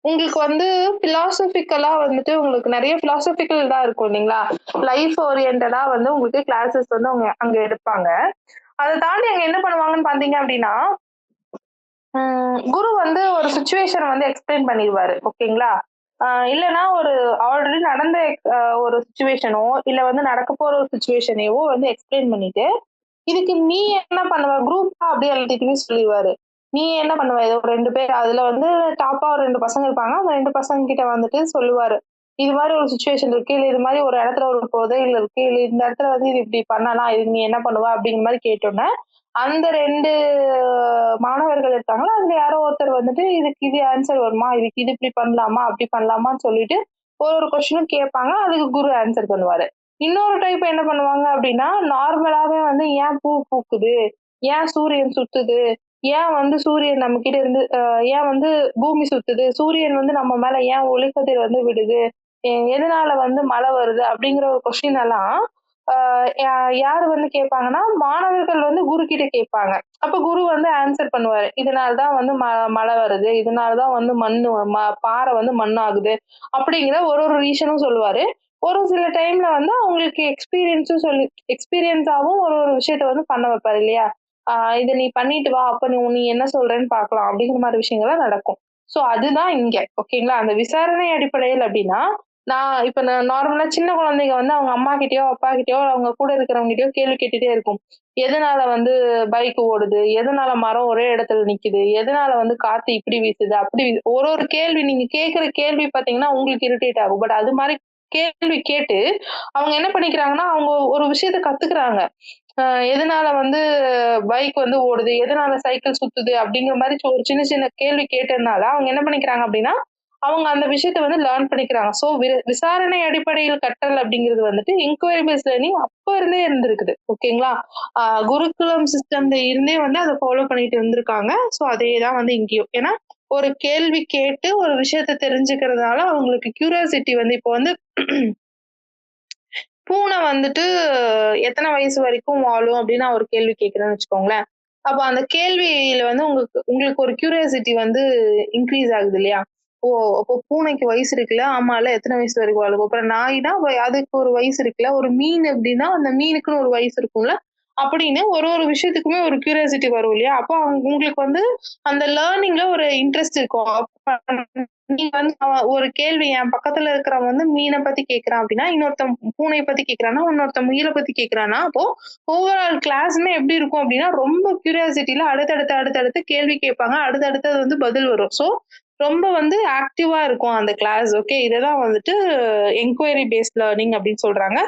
உங்களுக்கு வந்து பிலாசபிக்கலா வந்துட்டு உங்களுக்கு நிறைய பிலாசபிக்கல் தான் இருக்கும் இல்லைங்களா, லைஃப் ஓரியன்டா வந்து உங்களுக்கு கிளாஸஸ் வந்து அவங்க அங்க எடுப்பாங்க. அதை தாண்டி அங்க என்ன பண்ணுவாங்கன்னு பாத்தீங்க அப்படின்னா குரு வந்து ஒரு சுச்சுவேஷனை வந்து எக்ஸ்பிளைன் பண்ணிடுவாரு. ஓகேங்களா, இல்லைன்னா ஒரு ஆல்ரெடி நடந்த ஒரு சுச்சுவேஷனோ இல்ல வந்து நடக்க போற ஒரு சுச்சுவேஷனையோ வந்து எக்ஸ்பிளைன் பண்ணிட்டு இதுக்கு நீ என்ன பண்ணுவ, குரூப்பா அப்படியே எல்லாத்தையுமே சொல்லிடுவாரு. நீ என்ன பண்ணுவ, ஏதோ 2 பேர் அதுல வந்து டாப்பா ஒரு 2 பசங்க இருப்பாங்க, அந்த 2 பசங்க கிட்ட வந்துட்டு சொல்லுவாரு, இது மாதிரி ஒரு சுச்சுவேஷன் இருக்கு, இல்ல இது மாதிரி ஒரு இடத்துல ஒரு புதையல் இருக்கு, இல்ல இந்த இடத்துல வந்து இது இப்படி பண்ணலாம், இதுக்கு நீ என்ன பண்ணுவ அப்படிங்கிற மாதிரி கேட்டோன்னே அந்த 2 மாணவர்கள் இருக்காங்களா, அதுல யாரோ ஒருத்தர் வந்துட்டு இதுக்கு இது ஆன்சர் வருமா, இதுக்கு இது இப்படி பண்ணலாமா, அப்படி பண்ணலாமான்னு சொல்லிட்டு ஒரு கொஸ்டினும் கேட்பாங்க. அதுக்கு குரு ஆன்சர் பண்ணுவாரு. இன்னொரு டைப் என்ன பண்ணுவாங்க அப்படின்னா, நார்மலாவே வந்து ஏன் பூ பூக்குது, ஏன் சூரியன் சுத்துது, ஏன் வந்து சூரியன் நம்ம கிட்ட இருந்து ஏன் வந்து பூமி சுத்துது, சூரியன் வந்து நம்ம மேல ஏன் ஒளிக்கதிர் வந்து விடுது, எதனால வந்து மழை வருது அப்படிங்கிற ஒரு கொஸ்டின் எல்லாம் யாரு வந்து கேட்பாங்கன்னா, மாணவர்கள் வந்து குரு கிட்ட கேட்பாங்க. அப்ப குரு வந்து ஆன்சர் பண்ணுவாரு. இதனாலதான் வந்து மழை வருது, இதனாலதான் வந்து மண்ணு பாறை வந்து மண்ணாகுது அப்படிங்கிற ஒரு ஒரு ரீசனும் சொல்லுவாரு. ஒரு சில டைம்ல வந்து அவங்களுக்கு எக்ஸ்பீரியன்ஸாவும் ஒரு ஒரு விஷயத்த வந்து பண்ண வைப்பாரு இல்லையா? இத நீ பண்ணிட்டு வா, அப்ப நீ என்ன சொல்றேன்னு பார்க்கலாம் அப்படிங்கிற மாதிரி விஷயங்கள்லாம் நடக்கும். சோ அதுதான் இங்க. ஓகேங்களா? அந்த விசாரணை அடிப்படையில் அப்படின்னா, இப்ப நார்மலா சின்ன குழந்தைங்க வந்து அவங்க அம்மா கிட்டயோ, அப்பா கிட்டயோ, அவங்க கூட இருக்கிறவங்க கிட்டயோ கேள்வி கேட்டுட்டே இருக்கும். எதனால வந்து பைக் ஓடுது? எதனால மரம் ஒரே இடத்துல நிக்குது? எதனால வந்து காத்து இப்படி வீசுது? அப்படி ஒரு ஒரு கேள்வி நீங்க கேட்கிற கேள்வி பார்த்தீங்கன்னா, உங்களுக்கு இரிட்டேட் ஆகும். பட் அது மாரி கேள்வி கேட்டு அவங்க என்ன பண்ணிக்கிறாங்கன்னா, அவங்க ஒரு விஷயத்த கத்துக்குறாங்க. எதனால வந்து பைக் வந்து ஓடுது? எதனால சைக்கிள் சுத்துது? அப்படிங்கிற மாரி ஒரு சின்ன சின்ன கேள்வி கேட்டதுனால, அவங்க என்ன பண்ணிக்கிறாங்க அப்படின்னா, அவங்க அந்த விஷயத்த வந்து லேர்ன் பண்ணிக்கிறாங்க. சோ விசாரணை அடிப்படையில் கற்றல் அப்படிங்கிறது வந்துட்டு என்குயரி பேஸ்ட் லேர்னிங் அப்ப இருந்தே இருந்திருக்குது. ஓகேங்களா? குருகுலம் சிஸ்டம்ல இருந்தே வந்து அத ஃபாலோ பண்ணிட்டு இருந்திருக்காங்க. சோ அதேதான் வந்து இங்கேயும். ஏன்னா, ஒரு கேள்வி கேட்டு ஒரு விஷயத்த தெரிஞ்சுக்கிறதுனால அவங்களுக்கு கியூரியாசிட்டி வந்து இப்போ வந்து பூனை வந்துட்டு எத்தனை வயசு வரைக்கும் வாழும் அப்படின்னு நான் ஒரு கேள்வி கேட்கிறேன்னு வச்சுக்கோங்களேன். அப்ப அந்த கேள்வியில வந்து உங்களுக்கு உங்களுக்கு ஒரு கியூரியாசிட்டி வந்து இன்க்ரீஸ் ஆகுது இல்லையா? ஓ! அப்போ பூனைக்கு வயசு இருக்குல்ல, ஆமால்ல எத்தனை வயசு வரைக்கும் வாழும்? அப்புறம் நாய்னா அதுக்கு ஒரு வயசு இருக்குல்ல, ஒரு மீன் அப்படின்னா அந்த மீனுக்குன்னு ஒரு வயசு இருக்கும்ல, அப்படின்னு ஒரு ஒரு விஷயத்துக்குமே ஒரு கியூரியாசிட்டி வரும் இல்லையா? அப்போ உங்களுக்கு வந்து அந்த லேர்னிங்ல ஒரு இன்ட்ரெஸ்ட் இருக்கும். அப்ப நீங்க வந்து ஒரு கேள்வி என் பக்கத்துல இருக்கிறவன் வந்து மீனை பத்தி கேட்கிறான் அப்படின்னா, இன்னொருத்தன் பூனைய பத்தி கேட்கிறான்னா, இன்னொருத்தன் முயலை பத்தி கேட்கிறான்னா, அப்போ ஓவரால் கிளாஸ்மே எப்படி இருக்கும் அப்படின்னா, ரொம்ப கியூரியாசிட்டில அடுத்தடுத்து கேள்வி கேட்பாங்க. அடுத்தடுத்து அது வந்து பதில் வரும். சோ ரொம்ப வந்து ஆக்டிவா இருக்கும் அந்த கிளாஸ். ஓகே. இததான் வந்துட்டு என்குயரி பேஸ்ட் லேர்னிங் அப்படின்னு சொல்றாங்க.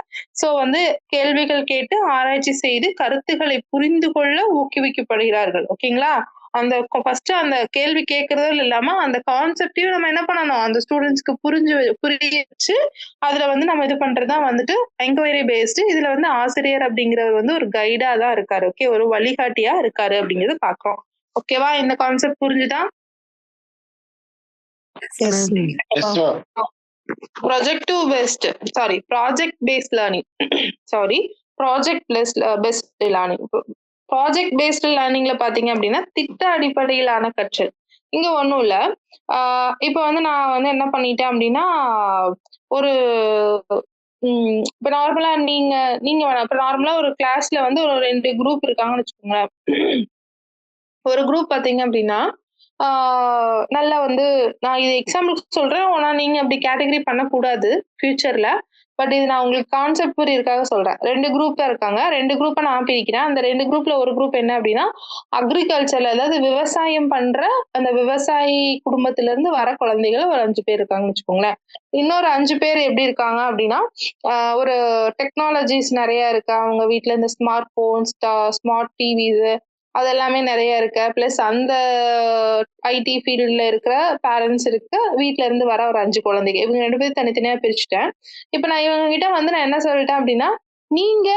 சோ வந்து கேள்விகள் கேட்டு ஆராய்ச்சி செய்து கருத்துக்களை புரிந்து கொள்ள ஊக்குவிக்கப்படுகிறார்கள். ஓகேங்களா? அந்த ஃபர்ஸ்ட் அந்த கேள்வி கேட்கறதும் இல்லாம அந்த கான்செப்டையும் நம்ம என்ன பண்ணணும், அந்த ஸ்டூடெண்ட்ஸ்க்கு புரிய வச்சு அதுல வந்து நம்ம இது பண்றதுதான் வந்துட்டு என்குயரி பேஸ்டு. இதுல வந்து ஆசிரியர் அப்படிங்கிறவர் வந்து ஒரு கைடா தான் இருக்காரு. ஓகே. ஒரு வழிகாட்டியா இருக்காரு அப்படிங்கறது பாக்குறோம். ஓகேவா? இந்த கான்செப்ட் புரிஞ்சுதா? Project based learning project based லேர்னிங்ல பாத்தீங்க அப்படின்னா திட்ட அடிப்படையிலான கற்றல். இங்க ஒண்ணும் இல்ல. இப்ப வந்து நான் வந்து என்ன பண்ணிட்டேன் அப்படின்னா, ஒரு இப்ப நார்மலா நீங்க நீங்க இப்ப நார்மலா ஒரு கிளாஸ்ல வந்து ஒரு 2 குரூப் இருக்காங்கன்னு வச்சுக்கோங்களேன். ஒரு குரூப் பாத்தீங்க அப்படின்னா, நல்லா வந்து நான் இது எக்ஸாம்பிளுக்கு சொல்றேன். ஆனா நீங்க அப்படி கேட்டகரி பண்ணக்கூடாது ஃபியூச்சர்ல. பட் இது நான் உங்களுக்கு கான்செப்ட் புரியறதுக்காக சொல்றேன். 2 குரூப்பா இருக்காங்க. 2 குரூப்பா நான் பிரிக்கிறேன். அந்த 2 குரூப்ல ஒரு குரூப் என்ன அப்படின்னா, அக்ரிகல்ச்சர்ல அதாவது விவசாயம் பண்ற அந்த விவசாயி குடும்பத்துல இருந்து வர குழந்தைகள் ஒரு 5 பேர் இருக்காங்கன்னு வச்சுக்கோங்களேன். இன்னொரு 5 பேர் எப்படி இருக்காங்க அப்படின்னா, ஒரு டெக்னாலஜிஸ் நெறைய இருக்கு. அவங்க வீட்ல இந்த ஸ்மார்ட் போன்ஸ், ஸ்மார்ட் டிவிஸ் அதெல்லாமே நெறைய இருக்கு. பிளஸ் அந்த ஐடி ஃபீல்ட்ல இருக்கிற பேரண்ட்ஸ் இருக்கு. வீட்ல இருந்து வர ஒரு 5 குழந்தைங்க. இவங்க 2 பேரும் தனித்தனியா பிரிச்சுட்டேன். இப்ப நான் இவங்க கிட்ட வந்து நான் என்ன சொல்லிட்டேன் அப்படின்னா, நீங்க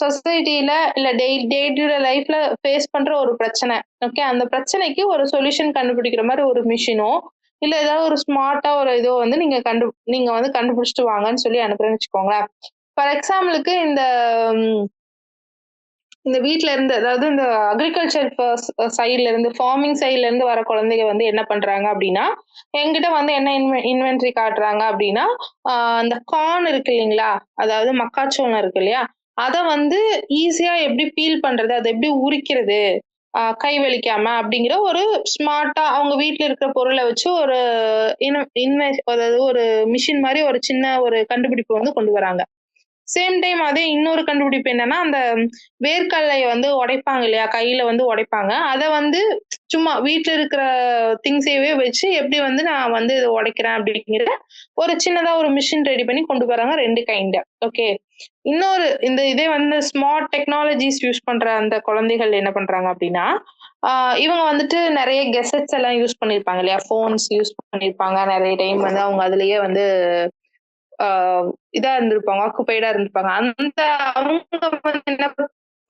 சொசைட்டில இல்ல டே டு டே லைஃப்ல ஃபேஸ் பண்ற ஒரு பிரச்சனை. ஓகே. அந்த பிரச்சனைக்கு ஒரு சொல்யூஷன் கண்டுபிடிக்கிற மாரி ஒரு மிஷினோ, இல்ல ஏதாவது ஒரு ஸ்மார்ட்டா ஒரு இதோ வந்து நீங்க வந்து கண்டுபிடிச்சுட்டு வாங்கன்னு சொல்லி அனுப்புறேன்னு வச்சுக்கோங்களேன். ஃபார் எக்ஸாம்பிளுக்கு இந்த வீட்ல இருந்து அதாவது இந்த அக்ரிகல்ச்சர் சைட்ல இருந்து ஃபார்மிங் சைட்ல இருந்து வர குழந்தைங்க வந்து என்ன பண்றாங்க அப்படின்னா, என்கிட்ட வந்து என்ன இன்வென்டரி காட்டுறாங்க அப்படின்னா, அந்த கார்ன் இருக்கு இல்லைங்களா? அதாவது மக்காச்சோளம் இருக்கு இல்லையா? அத வந்து ஈஸியா எப்படி பீல் பண்றது? அத எப்படி உரிக்கிறது? கை வலிக்காம அப்படிங்கிற ஒரு ஸ்மார்ட்டா அவங்க வீட்ல இருக்கிற பொருள வச்சு ஒரு அதாவது ஒரு மிஷின் மாரி ஒரு சின்ன ஒரு கண்டுபிடிப்பு வந்து கொண்டு வராங்க. சேம் டைம் அதே இன்னொரு கண்டுபிடிப்பு என்னன்னா, அந்த வேர்க்கடலைய வந்து உடைப்பாங்க இல்லையா? கையில வந்து உடைப்பாங்க. அத வந்து சும்மா வீட்ல இருக்கிற திங்ஸயவே வச்சு எப்படி வந்து நான் வந்து இத உடைக்கிறேன் அப்படிங்கிற ஒரு சின்னதா ஒரு மிஷின் ரெடி பண்ணி கொண்டு வராங்க 2 கைண்ட். ஓகே. இன்னொரு இதே வந்து ஸ்மார்ட் டெக்னாலஜிஸ் யூஸ் பண்ற அந்த குழந்தைகள் என்ன பண்றாங்க அப்படின்னா, ஆ இவங்க வந்துட்டு நெறைய கெசெட்ஸ் எல்லாம் யூஸ் பண்ணியிருப்பாங்க இல்லையா? ஃபோன்ஸ் யூஸ் பண்ணியிருப்பாங்க. நெறைய டைம் வந்து அவங்க அதிலேயே வந்து ஆ இதா இருந்திருப்பாங்க. ஆக்குபைடா இருந்திருப்பாங்க. அந்த அவங்க வந்து என்ன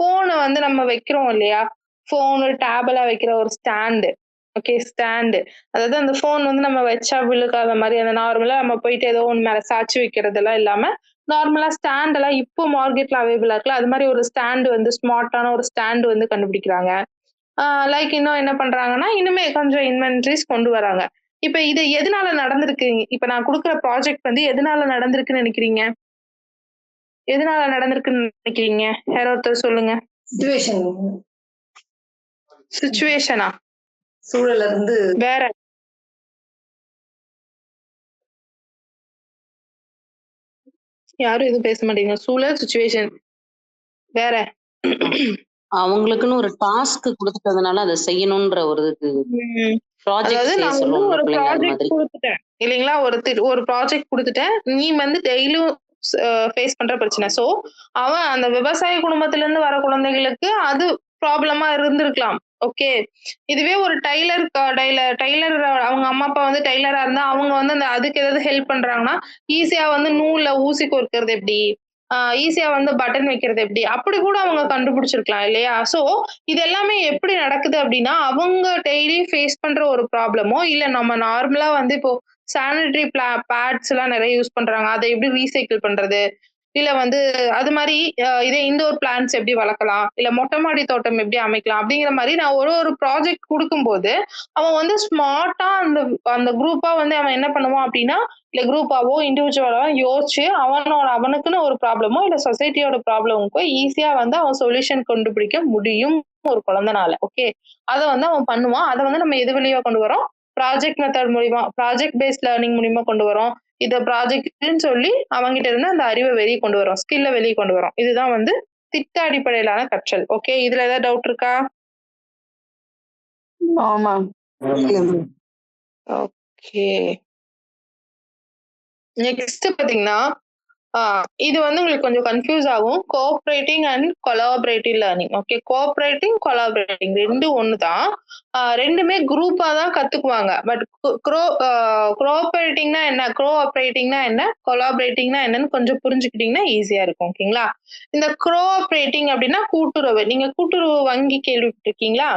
ஃபோன வந்து நம்ம வைக்கிறோம் இல்லையா? ஃபோனு, டேப் எல்லாம் வைக்கிற ஒரு ஸ்டாண்டு. Okay stand. அதாவது அந்த ஃபோன் வந்து நம்ம வச்சா விழுகாத மாரி, அந்த நார்மலா நம்ம போயிட்டு ஏதோ ஒண்ணு மேல சாய்ச்சு வைக்கிறதெல்லாம் இல்லாம, நார்மலா ஸ்டாண்ட் எல்லாம் இப்போ மார்க்கெட்ல அவைலபிளா இருக்குல்ல. அது மாரி ஒரு ஸ்டாண்ட் வந்து ஸ்மார்ட்டான ஒரு ஸ்டாண்ட் வந்து கண்டுபிடிக்கிறாங்க. ஆ லைக் இன்னும் என்ன பண்றாங்கன்னா, இனிமே கொஞ்சம் இன்வென்டரீஸ் கொண்டு வராங்க. இப்ப இது எதனால நடந்திருக்கு? இப்ப நான் குடுக்குற ப்ராஜெக்ட் வந்து எதனால நடந்திருக்குன்னு நெனைக்கிறீங்க? எதனால நடந்திருக்குன்னு நெனைக்கிறீங்க? யாரோ ஒருத்தர் சொல்லுங்க. சிச்சுவேஷன் சிச்சுவேஷனா? சூழல்ல இருந்து வேற. யாரும் எதுவும் பேச மாட்டேங்கிறீங்க. சூழல், சிச்சுவேஷன். வேற. அவங்களுக்குன்னு ஒரு டாஸ்க் குடுத்துட்டதுனால அத செய்யணுன்ற ஒரு இது ம். ப்ராஜெக்ட் அதாவது செய்ய நான் வந்து சொல்லுவோம்ல ஒரு பிள்ளைங்க அது ப்ராஜெக்ட் மாதிரி. குடுத்துட்டேன். இல்லைங்களா? ஒரு ப்ராஜெக்ட் குடுத்துட்டேன். நீ வந்து டெய்லியும் ஃபேஸ் பண்ற பிரச்சனை. சோ, அவன் அந்த விவசாய குடும்பத்துல இருந்து வர குழந்தைகளுக்கு அது ப்ராப்ளமா இருந்திருக்கலாம். ஓகே. இதுவே ஒரு டெய்லர் அவங்க அம்மா, அப்பா வந்து டெய்லரா இருந்தா, அவங்க வந்து அதுக்கு ஏதாவது ஹெல்ப் பண்றாங்கன்னா, ஈஸியா வந்து நூல்ல ஊசி கோர்க்கிறது எப்படி? ஈஸியா வந்து பட்டன் வைக்கிறது எப்படி? அப்படி கூட அவங்க கண்டுபிடிச்சிருக்கலாம் இல்லையா? சோ, இது எல்லாமே எப்படி நடக்குது அப்படின்னா, அவங்க டெய்லி ஃபேஸ் பண்ற ஒரு ப்ராப்ளமோ, இல்ல நம்ம நார்மலா வந்து இப்போ சானிட்டரி பேட்ஸ் எல்லாம் நெறைய யூஸ் பண்றாங்க. அத எப்படி ரீசைக்கிள் பண்றது? இல்ல வந்து அது மாரி இதே இன்டோர் பிளான்ட்ஸ் எப்படி வளர்க்கலாம்? இல்ல மொட்டை மாடி தோட்டம் எப்படி அமைக்கலாம்? அப்படிங்கிற மாரி நான் ஒரு ப்ராஜெக்ட் குடுக்கும்போது, அவன் வந்து ஸ்மார்ட்டா அந்த அந்த குரூப்பா வந்து அவன் என்ன பண்ணுவான் அப்படின்னா, இல்ல குரூப்பாவோ, இண்டிவிஜுவலாவோ யோசிச்சு அவனுக்குன்னு ஒரு ப்ராப்ளமோ, இல்ல சொசைட்டியோட ப்ராப்ளமுக்கோ ஈஸியா வந்து அவன் சொல்யூஷன் கண்டுபிடிக்க முடியும் ஒரு குழந்தனால. ஓகே. அத வந்து அவன் பண்ணுவான். அத வந்து நம்ம எது வழியா கொண்டு வரோம்? ப்ராஜெக்ட் மெத்தட் மூலியமா, ப்ராஜெக்ட் பேஸ்ட் லேர்னிங் மூலியமா கொண்டு வரோம். இத ப்ராஜெக்ட்ன்னு சொல்லி அவன்கிட்ட இருந்து அந்த அறிவ வெளிய கொண்டு வரோம். ஸ்கில்ல வெளிய கொண்டு வரோம். இதுதான் வந்து திட்ட அடிப்படையிலான கற்றல். ஓகே. இதுல ஏதாவது டவுட் இருக்கா? ஆமா. ஓகே. நெக்ஸ்ட் பாத்தீங்கன்னா, இது வந்து உங்களுக்கு கொஞ்சம் கன்ஃப்யூஸ் ஆகும். Cooperating and collaborative learning. Okay. Cooperating, collaborating 2ம் ஒண்ணு தான். 2மே குரூப்பா தான் கத்துக்குவாங்க. பட் கோஆப்பரேட்டிங்னா என்ன? கோஆப்பரேட்டிங்னா என்ன? கொலாபரேட்டிங்னா என்னன்னு கொஞ்சம் புரிஞ்சுக்கிட்டீங்கன்னா ஈஸியா இருக்கும். ஓகேங்களா? இந்த கோஆப்பரேட்டிங் அப்படின்னா கூட்டுறவு. நீங்க கூட்டுறவு வங்கி கேள்விப்பட்டிருக்கீங்களா?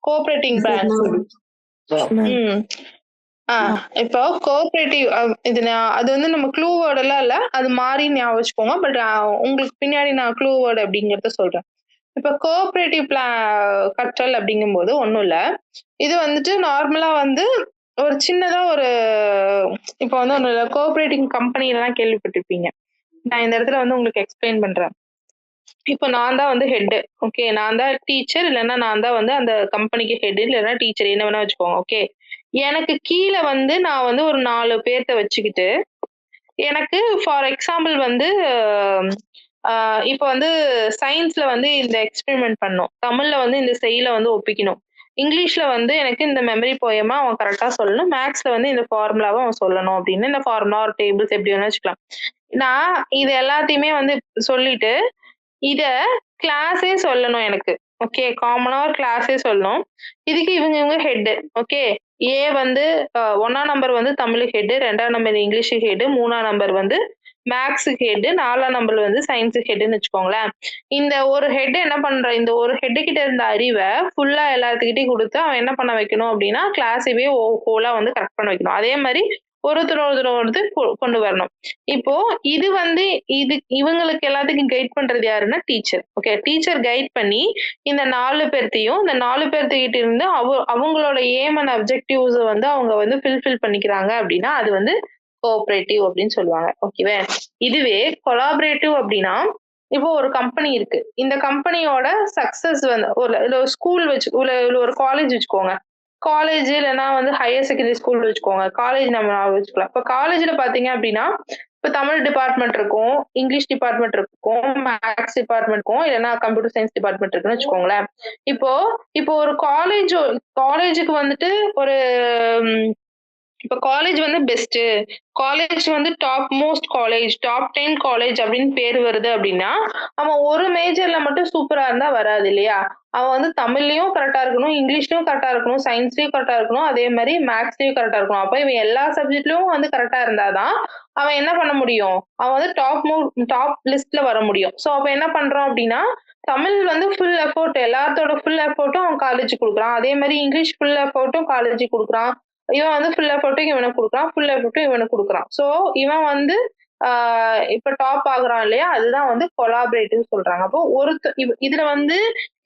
கோஆப்பரேட்டிங் பேங்க். ம். ஆ இப்போ கோஆப்பரேட்டிவ் அது வந்து நம்ம க்ளூ வேர்ட் எல்லாம் இல்ல. அது மாறி ஞாபகம் வச்சுக்கோங்க. பட் உங்களுக்கு பின்னாடி நான் க்ளூ வேர்ட் அப்படிங்கிறத சொல்றேன். இப்ப கோஆப்பரேட்டிவ் கற்றல் அப்படிங்கும்போது ஒண்ணும் இல்ல. இது வந்துட்டு நார்மலா வந்து ஒரு சின்னதா இப்போ வந்து ஒண்ணும் இல்ல. கோஆப்பரேட்டிங் கம்பெனி எல்லாம் கேள்விப்பட்டிருப்பீங்க. நான் இந்த இடத்துல வந்து உங்களுக்கு எக்ஸ்பிளைன் பண்றேன். இப்ப நான் தான் வந்து ஹெட். ஓகே. நான் தான் டீச்சர் இல்லன்னா நான் தான் வந்து அந்த கம்பெனிக்கு ஹெட் இல்லன்னா டீச்சர் என்ன வேணா வச்சுக்கோங்க. ஓகே. எனக்கு கீழ வந்து நான் வந்து ஒரு 4 பேர்த்த வச்சுக்கிட்டு, எனக்கு ஃபார் எக்ஸாம்பிள் வந்து அ இப்ப வந்து சயின்ஸ்ல வந்து இந்த எக்ஸ்பெரிமெண்ட் பண்ணணும். தமிழ்ல வந்து இந்த செய்யுள வந்து ஒப்பிக்கணும். இங்கிலீஷ்ல வந்து எனக்கு இந்த மெமரி போயமா அவன் கரெக்ட்டா சொல்லணும். மேத்ஸ்ல வந்து இந்த ஃபார்முலாவ அவன் சொல்லணும் அப்படின்னு இந்த ஃபார்முலா ஒரு டேபிள்ஸ் எப்படி வேணா வச்சுக்கலாம். நான் இது எல்லாத்தையுமே வந்து சொல்லிட்டு இத கிளாஸே சொல்லணும் எனக்கு. ஓகே. காமனா ஒரு கிளாஸே சொல்லணும். இதுக்கு இவங்க ஹெட். ஓகே. ஏ வந்து 1ஆம் நம்பர் வந்து தமிழுக்கு ஹெட், 2ஆம் நம்பர் இங்கிலீஷுக்கு ஹெட், 3ஆம் நம்பர் வந்து மேத்ஸ்க்கு ஹெட், 4ஆம் நம்பர் வந்து சயின்ஸுக்கு ஹெட்ன்னு வச்சுக்கோங்களேன். இந்த ஒரு ஹெட் என்ன பண்ற இந்த ஒரு ஹெட் கிட்ட இருந்த அறிவ ஃபுல்லா எல்லாத்துக்கிட்டயும் குடுத்து அவன் என்ன பண்ண வைக்கணும் அப்டின்னா, கிளாஸவே ஹோலா வந்து கரெக்ட் பண்ண வைக்கணும். அதே மாரி ஒருத்தர் கொண்டு வரணும். இப்போ இது வந்து இவங்களுக்கு எல்லாத்துக்கும் கைட் பண்றது யாருன்னா டீச்சர். ஓகே. டீச்சர் கைட் பண்ணி இந்த 4 பேர்த்தையும் இந்த 4 பேர்த்துக்கிட்ட இருந்து அவங்களோட எய்ம் அண்ட் அப்ஜெக்டிவ்ஸ் வந்து அவங்க வந்து ஃபில்ஃபில் பண்ணிக்கிறாங்க அப்படின்னா, அது வந்து கோஆப்பரேட்டிவ் அப்படின்னு சொல்லுவாங்க. ஓகேவா? இதுவே கொலாபரேட்டிவ் அப்படின்னா, இப்போ ஒரு கம்பெனி இருக்கு. இந்த கம்பெனியோட சக்சஸ் வந்து இல்ல ஒரு ஸ்கூல் இல்ல ஒரு காலேஜ் வச்சுக்கோங்க. காலேஜ் இல்லன்னா வந்து ஹையர் செகண்டரி ஸ்கூல் வச்சுக்கோங்க. காலேஜ் நம்ம வச்சுக்கலாம். இப்ப காலேஜ்ல பாத்தீங்க அப்படின்னா, இப்ப தமிழ் டிபார்ட்மெண்ட் இருக்கும், இங்கிலீஷ் டிபார்ட்மெண்ட் இருக்கும், மேத்ஸ் டிபார்ட்மெண்ட் இருக்கும், இல்லைன்னா கம்ப்யூட்டர் சயின்ஸ் டிபார்ட்மெண்ட் இருக்குன்னு வச்சுக்கோங்களேன். இப்போ இப்போ ஒரு காலேஜுக்கு வந்துட்டு ஒரு இப்ப காலேஜ் வந்து பெஸ்ட், காலேஜ் வந்து top most college, top 10 college அப்படின்னு பேர் வருது அப்படின்னா, அவன் ஒரு மேஜர்ல மட்டும் சூப்பரா இருந்தா வராது இல்லையா? அவன் வந்து தமிழ்லயும் கரெக்டா இருக்கணும், இங்கிலீஷ்லயும் கரெக்டா இருக்கணும், சயின்ஸ்லயும் கரெக்டா இருக்கணும், அதே மாதிரி மேத்ஸ்லயும் கரெக்டா இருக்கணும். அப்ப இவன் எல்லா சப்ஜெக்ட்லயும் வந்து கரெக்டா இருந்தாதான் அவன் என்ன பண்ண முடியும்? அவன் வந்து டாப் லிஸ்ட்ல வர முடியும். சோ அப்ப என்ன பண்றான் அப்படின்னா, தமிழ் வந்து ஃபுல் எஃபோர்ட், எல்லாத்தோட ஃபுல் எஃபோர்ட்டும் அவன் காலேஜுக்கு கொடுக்குறான். அதே மாதிரி இங்கிலீஷ் ஃபுல் எஃபோர்ட்டும் காலேஜுக்கு கொடுக்குறான். இவன் வந்து ஃபுல் எஃபோர்ட்டும் இவனுக்கு கொடுக்குறான், ஃபுல் எஃபோர்ட்டும் இவனுக்கு கொடுக்குறான். சோ இவன் வந்து இப்ப டாப் ஆகுறான் இல்லையா? அதுதான் வந்து கொலாபரேட்டிவ் சொல்றாங்க. அப்போ இதுல வந்து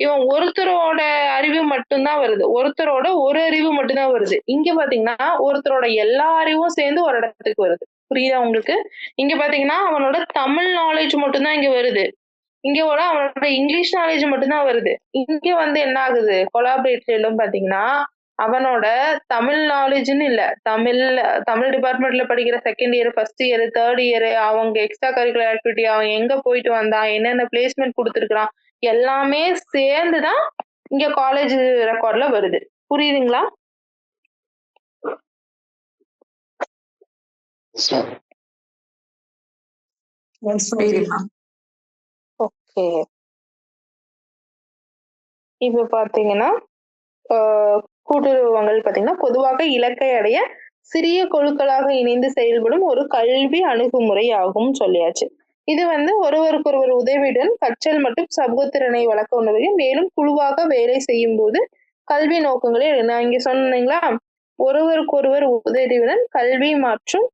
இவன் ஒருத்தரோட அறிவு மட்டும்தான் வருது, ஒருத்தரோட ஒரு அறிவு மட்டும்தான் வருது. இங்க பாத்தீங்கன்னா ஒருத்தரோட எல்லா அறிவும் சேர்ந்து ஒரு இடத்துக்கு வருது. புரியுதா உங்களுக்கு? இங்க பாத்தீங்கன்னா அவனோட தமிழ் நாலேஜ் மட்டும்தான் இங்க வருது, இங்க அவனோட இங்கிலீஷ் நாலேஜ் மட்டும்தான் வருது. இங்க வந்து என்ன ஆகுது கொலாபரேட்டிவ்ல பாத்தீங்கன்னா, அவனோட தமிழ் நாலேஜ்னு இல்ல, தமிழ் டிபார்ட்மெண்ட்ல படிக்கிற second year, first year, third year, அவங்க எக்ஸ்ட்ரா கரிக்குலர் ஆக்டிவிட்டி, அவன் எங்க போயிட்டு வந்தான், என்னென்ன பிளேஸ்மெண்ட் கொடுத்துருக்கான், எல்லாமே சேர்ந்துதான் இங்க காலேஜ் ரெக்கார்ட்ல வருது. புரியுதுங்களா? சரிம்மா. ஓகே. இப்ப பாத்தீங்கன்னா கூட்டுறவுகள் பாத்தீங்கன்னா பொதுவாக இலக்கை அடைய சிறிய குழுக்களாக இணைந்து செயல்படும் ஒரு கல்வி அணுகுமுறை ஆகும் சொல்லியாச்சு. இது வந்து ஒருவருக்கொருவர் உதவியுடன் கற்றல் மற்றும் சமூகத்திறனை வளர்க்க உதவியும், மேலும் குழுவாக வேலை செய்யும் போது கல்வி நோக்கங்களே நான் இங்க சொன்னீங்களா, ஒருவருக்கொருவர் உதவியுடன் கல்வி மற்றும்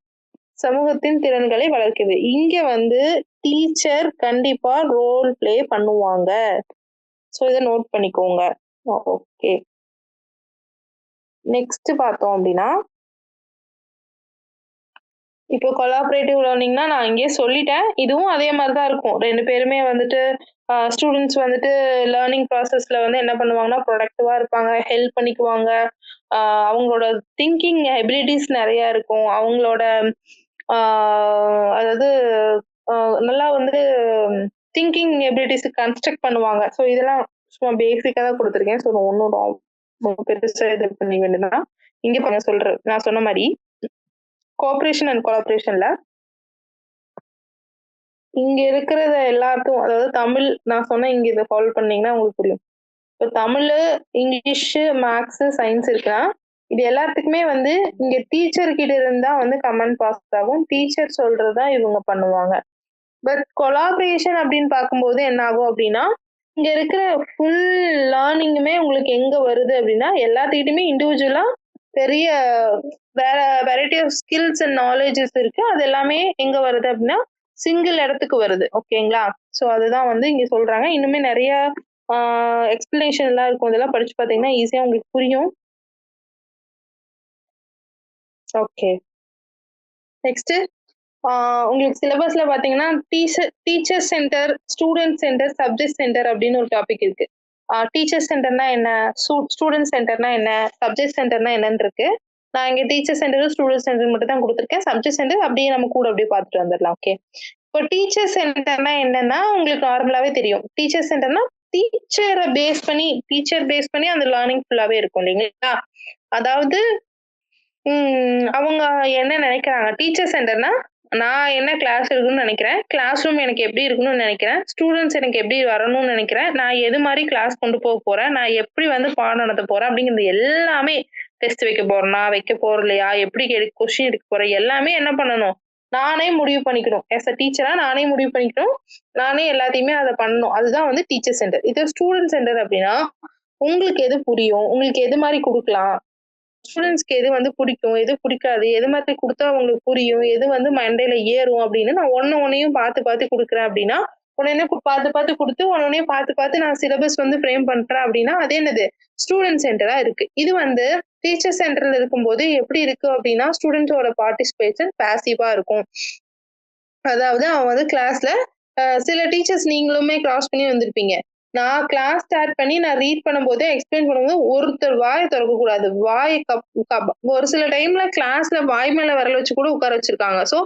சமூகத்தின் திறன்களை வளர்க்குது. இங்க வந்து டீச்சர் கண்டிப்பா ரோல் பிளே பண்ணுவாங்க. சோ இதை நோட் பண்ணிக்கோங்க. ஓகே, நெக்ஸ்ட் பார்த்தோம் அப்படின்னா, இப்போ கொலாபரேட்டிவ் லேர்னிங்னா நான் இங்கேயே சொல்லிட்டேன், இதுவும் அதே மாதிரிதான் இருக்கும். ரெண்டு பேருமே வந்துட்டு ஸ்டூடெண்ட்ஸ் வந்துட்டு லேர்னிங் ப்ராசஸ்ல வந்து என்ன பண்ணுவாங்கன்னா ப்ரொடக்டிவா இருப்பாங்க, ஹெல்ப் பண்ணிக்குவாங்க, அவங்களோட திங்கிங் எபிலிட்டிஸ் நிறைய இருக்கும், அவங்களோட அதாவது நல்லா வந்து திங்கிங் எபிலிட்டிஸ் கன்ஸ்ட்ரக்ட் பண்ணுவாங்க. ஸோ இதெல்லாம் சும்மா பேசிக்கா தான் கொடுத்துருக்கேன். ஸோ ஒன்றும் பெருசா இது பண்ணி வேண்டியதுன்னா இங்க பண்ண சொல்றேன். நான் சொன்ன மாதிரி கோஆபரேஷன் அண்ட் கொலாபரேஷன்ல இங்க இருக்கிறத எல்லாத்துக்கும், அதாவது தமிழ் நான் சொன்ன இங்க இதை ஃபாலோ பண்ணீங்கன்னா உங்களுக்கு புரியும். இப்போ தமிழ், இங்கிலீஷ், மேக்ஸ், சயின்ஸ் இருக்குன்னா இது எல்லாத்துக்குமே வந்து இங்க டீச்சர் கிட்ட இருந்தா வந்து கமெண்ட் பாஸ் ஆகும், டீச்சர் சொல்றதுதான் இவங்க பண்ணுவாங்க. பட் கொலாபரேஷன் அப்படின்னு பார்க்கும்போது என்ன ஆகும் அப்படின்னா, இங்க இருக்கிற ஃபுல் லேர்னிங்குமே உங்களுக்கு எங்க வருது அப்படின்னா, எல்லாத்துக்கிட்டுமே இண்டிவிஜுவலா பெரிய வேற variety of skills and knowledges இருக்கு. அது எல்லாமே எங்க வருது அப்படின்னா சிங்கிள் இடத்துக்கு வருது. ஓகேங்களா? ஸோ அதுதான் வந்து இங்க சொல்றாங்க. இன்னுமே நிறைய எக்ஸ்பிளனேஷன் எல்லாம் இருக்கும், இதெல்லாம் படிச்சு பார்த்தீங்கன்னா ஈஸியா உங்களுக்கு புரியும். ஓகே, நெக்ஸ்ட் உங்களுக்கு சிலபஸ்ல பாத்தீங்கன்னா teacher centre, student centre, subject centre அப்படின்னு ஒரு டாபிக் இருக்கு. டீச்சர் சென்டர்னா என்ன, ஸ்டூடெண்ட் சென்டர்னா என்ன, சப்ஜெக்ட் சென்டர்னா என்னன்னு இருக்கு. நான் இங்க டீச்சர் சென்டர், ஸ்டூடெண்ட் சென்டர் மட்டும் தான் கொடுத்துருக்கேன். சப்ஜெக்ட் சென்டர் அப்படியே நம்ம கூட அப்படியே பார்த்துட்டு வந்துடலாம். ஓகே, இப்போ டீச்சர் சென்டர்னா என்னன்னா உங்களுக்கு நார்மலாவே தெரியும். டீச்சர் சென்டர்னா டீச்சர் பேஸ் பண்ணி அந்த லேர்னிங் ஃபுல்லாவே இருக்கும் இல்லைங்களா? அதாவது அவங்க என்ன நினைக்கிறாங்க, டீச்சர் சென்டர்னா நான் என்ன கிளாஸ் இருக்குன்னு நினைக்கிறேன், கிளாஸ் ரூம் எனக்கு எப்படி இருக்கணும்னு நினைக்கிறேன், ஸ்டூடெண்ட்ஸ் எனக்கு எப்படி வரணும்னு நினைக்கிறேன், நான் எது மாதிரி கிளாஸ் கொண்டு போக போறேன், நான் எப்படி வந்து பாடம் நடத்த போறேன் அப்படிங்கிறது எல்லாமே, டெஸ்ட் வைக்க போறேனா வைக்க போறேன் இல்லையா, எப்படி கொஸ்டின் எடுக்க போறேன், எல்லாமே என்ன பண்ணணும், நானே முடிவு பண்ணிக்கணும். ஆஸ் அ டீச்சரா நானே முடிவு பண்ணிக்கணும், நானே எல்லாத்தையுமே அதை பண்ணணும். அதுதான் வந்து டீச்சர் சென்டர். இது ஸ்டூடெண்ட் சென்டர் அப்படின்னா உங்களுக்கு எது புரியும், உங்களுக்கு எது மாதிரி கொடுக்கலாம், ஸ்டூடெண்ட்ஸ்க்கு எது வந்து பிடிக்கும், எது பிடிக்காது, எது மாதிரி கொடுத்தா அவங்களுக்கு புரியும், எது வந்து மண்டையில ஏறும் அப்படின்னு நான் ஒன்னையும் பார்த்து கொடுக்குறேன் அப்படின்னா, உடனே பார்த்து கொடுத்து உடனே பார்த்து நான் சிலபஸ் வந்து ஃப்ரேம் பண்றேன் அப்படின்னா அது என்னது ஸ்டூடெண்ட் சென்டரா இருக்கு. இது வந்து டீச்சர் சென்டர்ல இருக்கும்போது எப்படி இருக்கு அப்படின்னா ஸ்டூடெண்ட்ஸோட பார்ட்டிசிபேஷன் பாசிவா இருக்கும். அதாவது அவன் வந்து கிளாஸ்ல சில டீச்சர்ஸ் நீங்களுமே கிராஸ் பண்ணி வந்திருப்பீங்க. நான் கிளாஸ் ஸ்டார்ட் பண்ணி நான் ரீட் பண்ணும்போது எக்ஸ்பிளைன் பண்ணும்போது ஒருத்தர் வாயை திறக்க கூடாது. ஒரு சில டைம்ல கிளாஸ்ல வாய் மேல விரல் வச்சு கூட உட்கார வச்சிருக்காங்க. ஸோ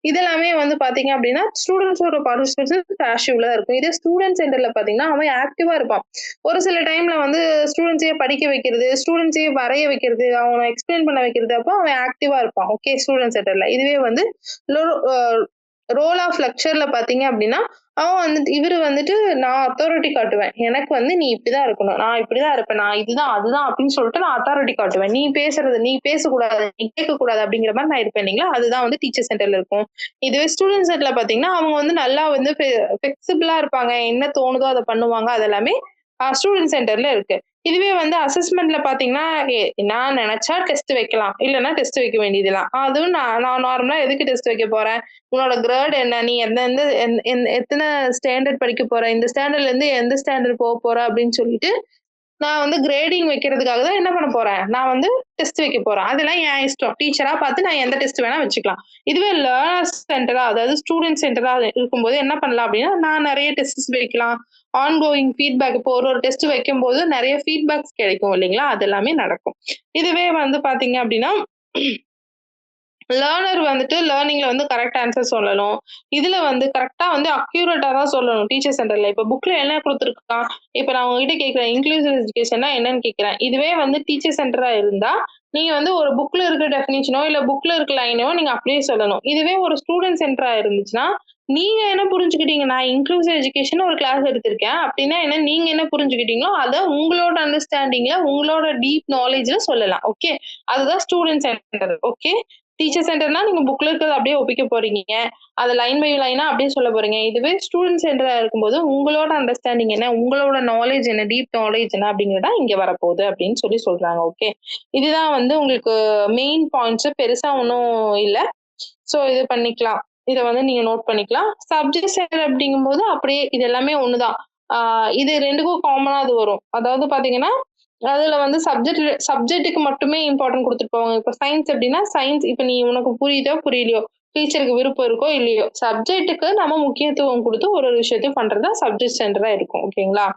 இதெல்லாமே வந்து பாத்தீங்க அப்படின்னா ஸ்டூடெண்ட்ஸோட பார்ட்டிசிபேஷன் பேசிவ்ல தான் இருக்கும். இதே ஸ்டூடெண்ட் சென்டர்ல பாத்தீங்கன்னா அவன் ஆக்டிவா இருப்பான். ஒரு சில டைம்ல வந்து ஸ்டூடெண்ட்ஸையே படிக்க வைக்கிறது, ஸ்டூடெண்ட்ஸையே வரைய வைக்கிறது, அவனை எக்ஸ்பிளைன் பண்ண வைக்கிறது, அப்போ அவன் ஆக்டிவா இருப்பான். ஓகே, ஸ்டூடெண்ட் சென்டர்ல. இதுவே வந்து ரோல் ஆஃப் லெக்சர்ல பாத்தீங்க அப்படின்னா அவன் வந்துட்டு இவரு வந்துட்டு நான் அத்தாரிட்டி காட்டுவேன். எனக்கு வந்து நீ இப்படிதான் இருக்கணும். நான் இப்படிதான் இருப்பேன். நான் இதுதான் அதுதான் அப்படின்னு சொல்லிட்டு நான் அத்தாரிட்டி காட்டுவேன். நீ பேசுறது நீ பேசக்கூடாது, நீ கேட்கக்கூடாது அப்படிங்கிற மாதிரி நான் இருப்பேன் இல்லைங்களா? அதுதான் வந்து டீச்சர் சென்டர்ல இருக்கும். இதுவே ஸ்டூடெண்ட் சென்டர்ல பாத்தீங்கன்னா அவங்க வந்து நல்லா வந்து ஃபிளெக்சிபிளா இருப்பாங்க. என்ன தோணுதோ அதை பண்ணுவாங்க. அது எல்லாமே ஸ்டூடெண்ட் சென்டர்ல இருக்கு. இதுவே வந்து அசஸ்மெண்ட்ல பாத்தீங்கன்னா நான் நினைச்சா டெஸ்ட் வைக்கலாம், இல்லைன்னா டெஸ்ட் வைக்க வேண்டியதுலாம். அதுவும் நான் நார்மலா எதுக்கு டெஸ்ட் வைக்க போறேன், உன்னோட கிரேட் என்ன, நீ எத்தனை ஸ்டாண்டர்ட் படிக்க போற, இந்த ஸ்டாண்டர்ட்ல இருந்து எந்த ஸ்டாண்டர்ட் போக போற அப்படின்னு சொல்லிட்டு நான் வந்து கிரேடிங் வைக்கிறதுக்காக தான் என்ன பண்ண போறேன், நான் வந்து டெஸ்ட் வைக்க போறேன். அதெல்லாம் என் இஷ்டம். டீச்சரா பார்த்து நான் எந்த டெஸ்ட் வேணா வச்சுக்கலாம். இதுவே லேர்னர்ஸ் சென்டரா, அதாவது ஸ்டூடெண்ட் சென்டரா இருக்கும்போது என்ன பண்ணலாம் அப்படின்னா நான் நிறைய டெஸ்ட் வைக்கலாம். ஆன்கோயிங் ஃபீட்பேக், இப்போ ஒரு டெஸ்ட் வைக்கும்போது நிறைய ஃபீட்பேக்ஸ் கிடைக்கும் இல்லைங்களா? அது எல்லாமே நடக்கும். இதுவே வந்து பாத்தீங்க அப்படின்னா லேர்னர் வந்துட்டு லேர்னிங்ல வந்து கரெக்ட் ஆன்சர் சொல்லணும். இதுல வந்து கரெக்டா வந்து அக்யூரேட்டா தான் சொல்லணும் டீச்சர் சென்டர்ல. இப்ப புக்ல என்ன கொடுத்துருக்கான், இப்ப நான் உங்ககிட்ட கேட்கிறேன் இன்க்ளூசிவ் எஜுகேஷன்னா என்னன்னு கேட்கிறேன். இதுவே வந்து டீச்சர் சென்டரா இருந்தா நீங்க வந்து ஒரு புக்ல இருக்க டெஃபினிஷனோ இல்ல புக்ல இருக்க லைனோ நீங்க அப்படியே சொல்லணும். இதுவே ஒரு ஸ்டூடெண்ட் சென்டரா இருந்துச்சுன்னா நீங்க என்ன புரிஞ்சுக்கிட்டீங்க, நான் இன்க்ளூசிவ் எஜுகேஷன் ஒரு கிளாஸ் எடுத்திருக்கேன் அப்படின்னா என்ன, நீங்க என்ன புரிஞ்சுக்கிட்டீங்களோ அதை உங்களோட அண்டர்ஸ்டாண்டிங்ல உங்களோட டீப் நாலேஜ்ல சொல்லலாம். ஓகே, அதுதான் ஸ்டூடெண்ட் சென்டர். ஓகே, டீச்சர் சென்டர்னா நீங்க புக்ல இருக்கிறத அப்படியே ஒப்பிக்க போறீங்க, அதை லைன் பை லைனா அப்படியே சொல்ல போறீங்க. இதுவே ஸ்டூடெண்ட் சென்டரா இருக்கும்போது உங்களோட அண்டர்ஸ்டாண்டிங் என்ன, உங்களோட நாலேஜ் என்ன, டீப் நாலேஜ் என்ன அப்படிங்கறதா இங்க வரப்போகுது அப்படின்னு சொல்லி சொல்றாங்க. ஓகே, இதுதான் வந்து உங்களுக்கு மெயின் பாயிண்ட்ஸ். பெருசா ஒன்றும் இல்லை. ஸோ இது பண்ணிக்கலாம், இதை வந்து நீங்க நோட் பண்ணிக்கலாம். சப்ஜெக்ட் சென்டர் அப்படிங்கும்போது அப்படியே இது எல்லாமே ஒண்ணுதான். இது ரெண்டுக்கும் காமனா அது வரும். அதாவது பாத்தீங்கன்னா அதுல வந்து சப்ஜெக்ட்டுக்கு மட்டுமே இம்பார்ட்டன்ட் கொடுத்துட்டு போவாங்க. இப்ப சயின்ஸ் அப்படின்னா சயின்ஸ், இப்ப நீ உனக்கு புரியுதோ புரியலையோ, டீச்சருக்கு விருப்பம் இருக்கோ இல்லையோ, சப்ஜெக்ட்டுக்கு நம்ம முக்கியத்துவம் கொடுத்து ஒரு விஷயத்தையும் பண்றதா சப்ஜெக்ட் சென்டரா இருக்கும். ஓகேங்களா?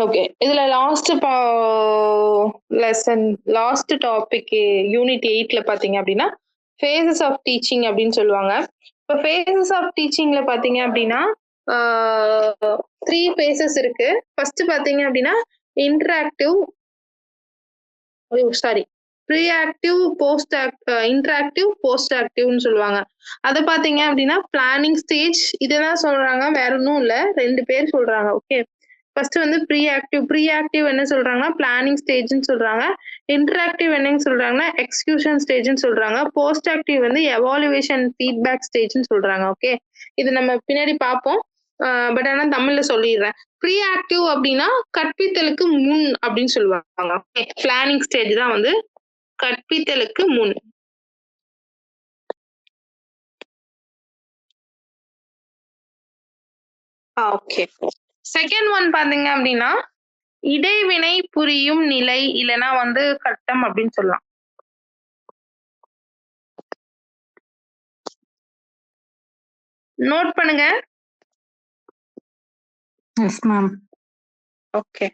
ஓகே, இதுல லாஸ்ட் டாபிக் யூனிட் 8ல பாத்தீங்க அப்படின்னா ஃபேசஸ் ஆஃப் டீச்சிங் அப்படின்னு சொல்லுவாங்க. இப்போ ஃபேசஸ் ஆஃப் டீச்சிங்ல பாத்தீங்க அப்படின்னா 3 ஃபேசஸ் இருக்கு. ஃபர்ஸ்ட் பாத்தீங்க அப்படின்னா இன்டராக்டிவ், சாரி, ப்ரீஆக்டிவ், இன்டராக்டிவ், போஸ்ட் ஆக்டிவ்னு சொல்லுவாங்க. அதை பாத்தீங்க அப்படின்னா பிளானிங் ஸ்டேஜ் இதெல்லாம் சொல்றாங்க, வேற ஒன்றும் இல்ல, 2 பேர் சொல்றாங்க. ஓகே, ஃபர்ஸ்ட் வந்து ப்ரீஆக்டிவ் என்ன சொல்றாங்கன்னா பிளானிங் ஸ்டேஜ்னு சொல்றாங்க. இன்டராக்டிவ் என்னன்னு சொல்றாங்கன்னா எக்ஸிகியூஷன் ஸ்டேஜ்னு சொல்றாங்க. போஸ்ட் ஆக்டிவ் வந்து எவாலுவேஷன் ஃபீட்பேக் ஸ்டேஜ்னு சொல்றாங்க. ஓகே, இது நம்ம பின்னாடி பார்ப்போம். பட் ஆனா தமிழ்ல சொல்லிடுறேன். ப்ரீ ஆக்டிவ் அப்படின்னா கற்பித்தலுக்கு முன் அப்படின்னு சொல்லுவாங்க. பிளானிங் ஸ்டேஜ் தான் வந்து கற்பித்தலுக்கு முன். ஓகே, செகண்ட் ஒன் பாத்தீங்க அப்படின்னா இடைவினை புரியும் நிலை, இல்லைன்னா வந்து கட்டம் அப்படின்னு சொல்லலாம். நோட் பண்ணுங்க. Yes ma'am. Okay,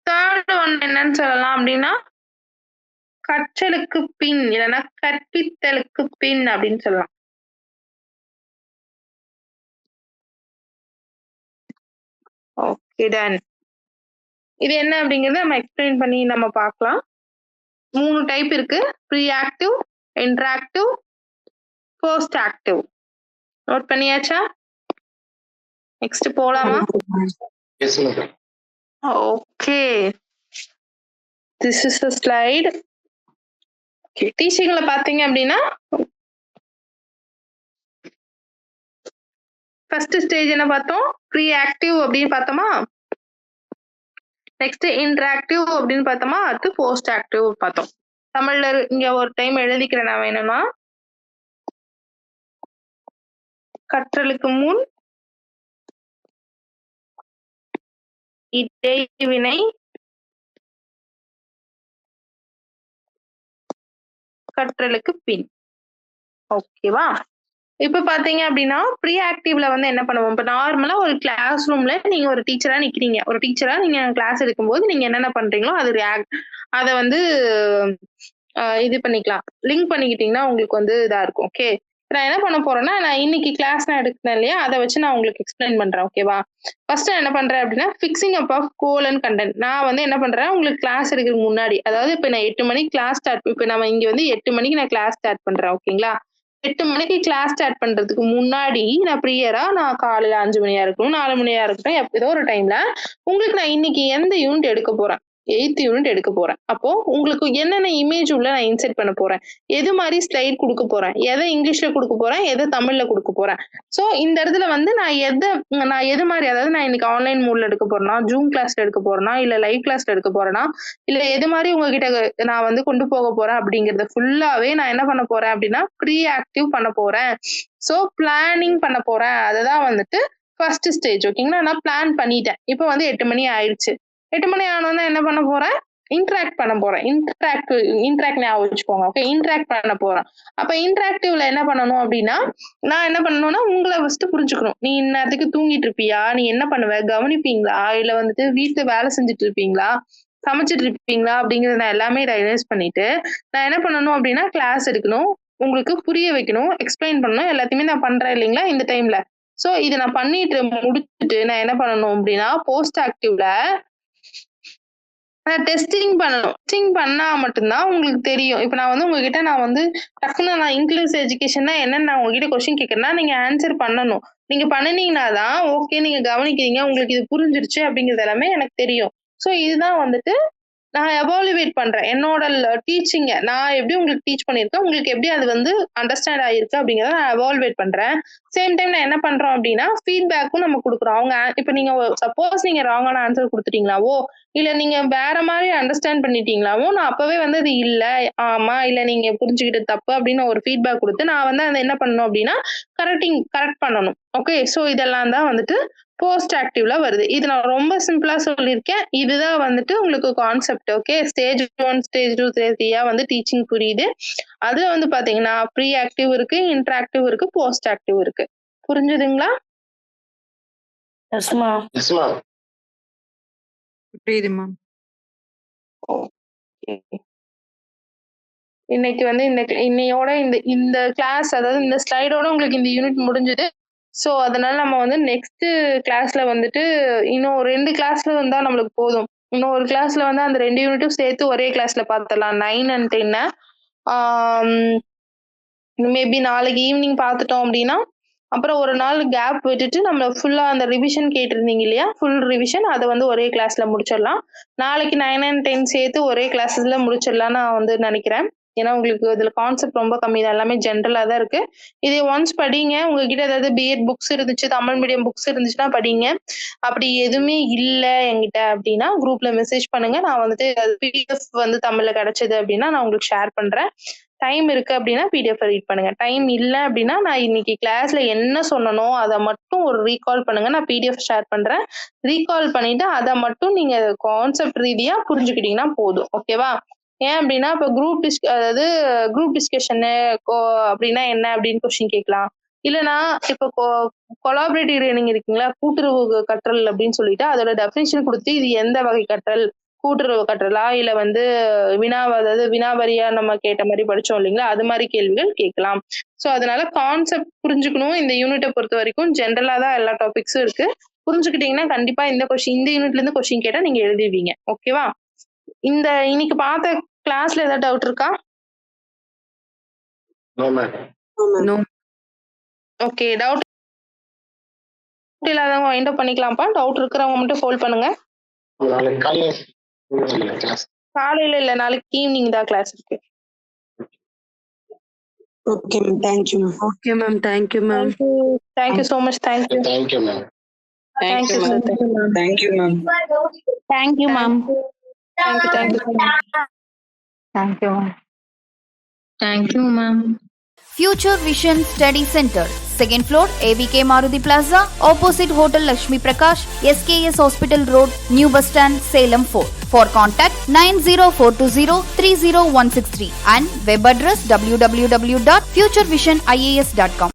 third one என்னன்னு சொல்லலாம் அப்படின்னா கற்றலுக்கு பின், இல்லைன்னா கற்பித்தலுக்கு பின் அப்படின்னு சொல்லலாம். Okay, done. இது என்ன அப்படிங்கறத நம்ம எக்ஸ்பிளைன் பண்ணி நம்ம பார்க்கலாம். 3 டைப் இருக்கு, pre active, interactive, post active. Note பண்ணியாச்சா? நெக்ஸ்ட் போலாமா? Yes madam. Okay, this is the slide. Okay, டீச்சிங்ல பாத்தீங்க அப்படின்னா ஃபர்ஸ்ட் ஸ்டேஜ் என்ன பார்த்தோம், ப்ரீ ஆக்டிவ் அப்படின்னு பார்த்தோமா, நெக்ஸ்ட் இன்டராக்டிவ் அப்படின்னு பார்த்தோமா, அடுத்து போஸ்ட் ஆக்டிவ் பார்த்தோம். தமிழ்ல இங்க ஒரு டைம் எழுதிக்கிறேன் நான் வேணும்னா. கற்றலுக்கு முன், இடைவினை, கற்றலுக்கு பின். ஓகேவா? இப்ப பாத்தீங்க அப்படின்னா ப்ரீ ஆக்டிவ்ல வந்து என்ன பண்ணுவோம், இப்ப நார்மலா ஒரு கிளாஸ் ரூம்ல நீங்க ஒரு டீச்சரா நிக்கிறீங்க. ஒரு டீச்சரா நீங்க கிளாஸ் எடுக்கும்போது நீங்க என்னென்ன பண்றீங்களோ அது அத வந்து இது பண்ணிக்கலாம். லிங்க் பண்ணிக்கிட்டீங்கன்னா உங்களுக்கு வந்து இதா இருக்கும். ஓகே. நான் என்ன பண்ண போறேன்னா, நான் இன்னைக்கு கிளாஸ் நான் எடுத்தேன் இல்லையா, அத வச்சு நான் உங்களுக்கு எக்ஸ்பிளைன் பண்றேன். ஓகேவா? ஃபர்ஸ்ட் நான் என்ன பண்றேன் அப்படின்னா, fixing up of goal and content. நான் வந்து என்ன பண்றேன், உங்களுக்கு கிளாஸ் எடுக்கிறதுக்கு முன்னாடி, அதாவது இப்ப நான் 8 மணிக்கு கிளாஸ் ஸ்டார்ட், இப்ப நம்ம இங்க வந்து 8 மணிக்கு நான் கிளாஸ் ஸ்டார்ட் பண்றேன். ஓகேங்களா? 8 மணிக்கு கிளாஸ் ஸ்டார்ட் பண்றதுக்கு முன்னாடி நான் ப்ரியரா நான் காலையில 5 மணியா இருக்கட்டும், 4 மணியா இருக்கட்டும், ஏதோ ஒரு டைம்ல உங்களுக்கு நான் இன்னைக்கு எந்த யூனிட் எடுக்க போறேன், 8th யூனிட் எடுக்க போறேன். அப்போ உங்களுக்கு என்னென்ன இமேஜ் உள்ள நான் இன்செர்ட் பண்ண போறேன், எது மாதிரி ஸ்லைட் கொடுக்க போறேன், எதை இங்கிலீஷ்ல கொடுக்க போறேன், எதை தமிழ்ல கொடுக்க போறேன். சோ இந்த இடத்துல வந்து நான் எது மாதிரி, அதாவது நான் இன்னைக்கு ஆன்லைன் மோட்ல எடுக்க போறேன்னா, ஜூம் கிளாஸ்ல எடுக்க போறேன்னா, இல்ல லைவ் கிளாஸ்ல எடுக்க போறேன்னா, இல்ல எது மாதிரி உங்ககிட்ட நான் வந்து கொண்டு போக போறேன் அப்படிங்கறத ஃபுல்லாவே நான் என்ன பண்ண போறேன் அப்படின்னா ப்ரீ ஆக்டிவ் பண்ண போறேன். சோ பிளானிங் பண்ண போறேன். அதுதான் வந்துட்டு ஃபர்ஸ்ட் ஸ்டேஜ். ஓகேங்களா? நான் பிளான் பண்ணிட்டேன். இப்போ வந்து 8 மணி ஆயிடுச்சு. 8 மணி ஆனோன்னா என்ன பண்ண போறேன், இன்டராக்ட் பண்ண போறேன். இன்டராக்ட் ஞாபகம் வச்சுக்கோங்க. ஓகே, இன்டராக்ட் பண்ண போறேன். அப்ப இன்டராக்டிவ்ல என்ன பண்ணணும் அப்படின்னா, நான் என்ன பண்ணணும்னா உங்களை ஃபர்ஸ்ட் புரிஞ்சுக்கணும். நீ இந்நேரத்துக்கு தூங்கிட்டு இருப்பியா, நீ என்ன பண்ணுவ, கவனிப்பீங்களா, இல்ல வந்துட்டு வீட்டுல வேலை செஞ்சுட்டு இருப்பீங்களா, சமைச்சிட்டு இருப்பீங்களா அப்படிங்கறத நான் எல்லாமே ரியலைஸ் பண்ணிட்டு நான் என்ன பண்ணணும் அப்படின்னா கிளாஸ் எடுக்கணும், உங்களுக்கு புரிய வைக்கணும், எக்ஸ்பிளைன் பண்ணணும், எல்லாத்தையுமே நான் பண்றேன் இல்லைங்களா இந்த டைம்ல. சோ இதை நான் பண்ணிட்டு முடிச்சுட்டு நான் என்ன பண்ணணும் அப்படின்னா போஸ்ட் ஆக்டிவ்ல டெஸ்டிங் பண்ணணும். டெஸ்டிங் பண்ணா மட்டும்தான் உங்களுக்கு தெரியும். இப்ப நான் வந்து உங்ககிட்ட டக்குன்னு நான் இங்கிலீஷ் எஜுகேஷன்னா என்னன்னு நான் உங்ககிட்ட கொஸ்டின் கேட்கறேன்னா நீங்க ஆன்சர் பண்ணணும். நீங்க பண்ணினீங்கன்னா தான் ஓகே நீங்க கவனிக்கிறீங்க, உங்களுக்கு இது புரிஞ்சிருச்சு அப்படிங்கிறது எல்லாமே எனக்கு தெரியும். சோ இதுதான் வந்துட்டு நான் எவாலுவேட் பண்றேன். என்னோட டீச்சிங்க நான் எப்படி உங்களுக்கு டீச் பண்ணியிருக்கேன், உங்களுக்கு எப்படி அது வந்து அண்டர்ஸ்டாண்ட் ஆயிருக்கு அப்படிங்கிறத நான் எவாலுவேட் பண்றேன். சேம் டைம் நான் என்ன பண்றோம் அப்படின்னா ஃபீட்பேக்கும் நம்ம கொடுக்குறோம். அவங்க இப்ப நீங்க சப்போஸ் நீங்க ராங்கான ஆன்சர் கொடுத்துட்டீங்களாவோ, இல்ல நீங்க வேற மாதிரி அண்டர்ஸ்டாண்ட் பண்ணிட்டீங்களாவோ, நான் அப்பவே வந்து அது இல்ல, ஆமா, இல்ல நீங்க புரிஞ்சுக்கிட்டு தப்பு அப்படின்னு ஒரு ஃபீட்பேக் கொடுத்து நான் வந்து அதை என்ன பண்ணணும் அப்படின்னா கரெக்ட் பண்ணணும். ஓகே, சோ இதெல்லாம் தான் வந்துட்டு போஸ்ட் ஆக்டிவ்ல வருது. இது நான் ரொம்ப சிம்பிளா சொல்லியிருக்கேன். இதுதான் வந்துட்டு உங்களுக்கு concept. Okay, stage 1, stage 2, stage 3 வந்து டீச்சிங் புரியுது. அதுல வந்து பாத்தீங்கன்னா ப்ரீ ஆக்டிவ் இருக்கு, இன்டராக்டிவ் இருக்கு, போஸ்ட் ஆக்டிவ் இருக்கு. புரிஞ்சுதுங்களா? Yes ma'am. Yes ma'am. புரியுது மேம். இன்னைக்கு வந்து இன்னையோட இந்த கிளாஸ், அதாவது இந்த ஸ்லைடோட உங்களுக்கு இந்த யூனிட் முடிஞ்சது. சோ அதனால நம்ம வந்து நெக்ஸ்ட் கிளாஸ்ல வந்துட்டு இன்னும் 2 கிளாஸ்ல வந்தா நம்மளுக்கு போதும். இன்னும் ஒரு கிளாஸ்ல வந்து அந்த 2 யூனிட்டும் சேர்த்து ஒரே கிளாஸ்ல பார்த்துடலாம், 9 and 10. மேபி நாளைக்கு ஈவினிங் பார்த்துட்டோம் அப்படின்னா அப்புறம் ஒரு நாள் கேப் விட்டுட்டு நம்ம ஃபுல்லா அந்த ரிவிஷன் கேட்டிருந்தீங்க இல்லையா, ஃபுல் ரிவிஷன் அதை வந்து ஒரே கிளாஸ்ல முடிச்சிடலாம். நாளைக்கு 9 and 10 சேர்த்து ஒரே கிளாஸ்ல முடிச்சிடலாம் நான் வந்து நினைக்கிறேன். ஏன்னா உங்களுக்கு இதுல கான்செப்ட் ரொம்ப கம்மி தான், எல்லாமே ஜென்ரலா தான் இருக்கு. இதை ஒன்ஸ் படிங்க. உங்ககிட்ட ஏதாவது பிஎட் புக்ஸ் இருந்துச்சு, தமிழ் மீடியம் புக்ஸ் இருந்துச்சுன்னா படிங்க. அப்படி எதுவுமே இல்ல என்கிட்ட அப்படின்னா குரூப்ல மெசேஜ் பண்ணுங்க. நான் வந்துட்டு பிடிஎஃப் வந்து தமிழ்ல கிடைச்சது அப்படின்னா நான் உங்களுக்கு ஷேர் பண்றேன். டைம் இருக்கு அப்படின்னா பிடிஎஃப் ரீட் பண்ணுங்க. டைம் இல்லை அப்படின்னா நான் இன்னைக்கு கிளாஸ்ல என்ன சொன்னனோ அதை மட்டும் ஒரு ரீகால் பண்ணுங்க. நான் பிடிஎஃப் ஷேர் பண்றேன். ரீகால் பண்ணிட்டு அதை மட்டும் நீங்க கான்செப்ட் ரீதியா புரிஞ்சுக்கிட்டீங்கன்னா போதும். ஓகேவா? ஏன் அப்படின்னா இப்ப குரூப் டிஸ்கஷன் அப்படின்னா என்ன அப்படின்னு கொஸ்டின் கேட்கலாம். இல்லைன்னா இப்ப கொலாபரேட்டிவ் லேர்னிங் இருக்குங்களா, கூட்டுறவு கற்றல் அப்படின்னு சொல்லிட்டு அதோட டெஃபினிஷன் கொடுத்து இது எந்த வகை கற்றல், கூட்டுறவு கற்றலா இல்ல வந்து அதாவது வினாவரியா நம்ம கேட்ட மாதிரி படிச்சோம் இல்லைங்களா, அது மாதிரி கேள்விகள் கேட்கலாம். சோ அதனால கான்செப்ட் புரிஞ்சுக்கணும். இந்த யூனிட்டை பொறுத்த வரைக்கும் ஜென்ரலா தான் எல்லா டாபிக்ஸும் இருக்கு. புரிஞ்சுக்கிட்டீங்கன்னா கண்டிப்பா இந்த யூனிட்ல இருந்து கொஸ்டின் கேட்டா நீங்க எழுதுவீங்க. ஓகேவா? இந்த இன்னைக்கு பார்த்த கிளாஸ்ல ஏதாவது டவுட் இருக்கா? ஓகே, டவுட் இல்லாதவங்க வைண்ட் அப் பண்ணிக்கலாம்ப்பா. டவுட் இருக்கிறவங்க மட்டும் ஹோல்ட் பண்ணுங்க. காலையில இல்ல, நாளைக்கு ஈவினிங் தான் கிளாஸ் இருக்கு. Okay ma'am, thank you ma'am. Okay ma'am, thank you ma'am. Thank you so much. Thank you. Thank you ma'am. Thank you sir. Thank you ma'am. Thank you ma'am. Thank you ma'am. Future Vision Study Center, 2nd floor, AVK Maruti Plaza, opposite Hotel Lakshmi Prakash, SKS Hospital Road, New Bus Stand, Salem 4. For contact 90420 30163 and web address www.futurevision.ias.com.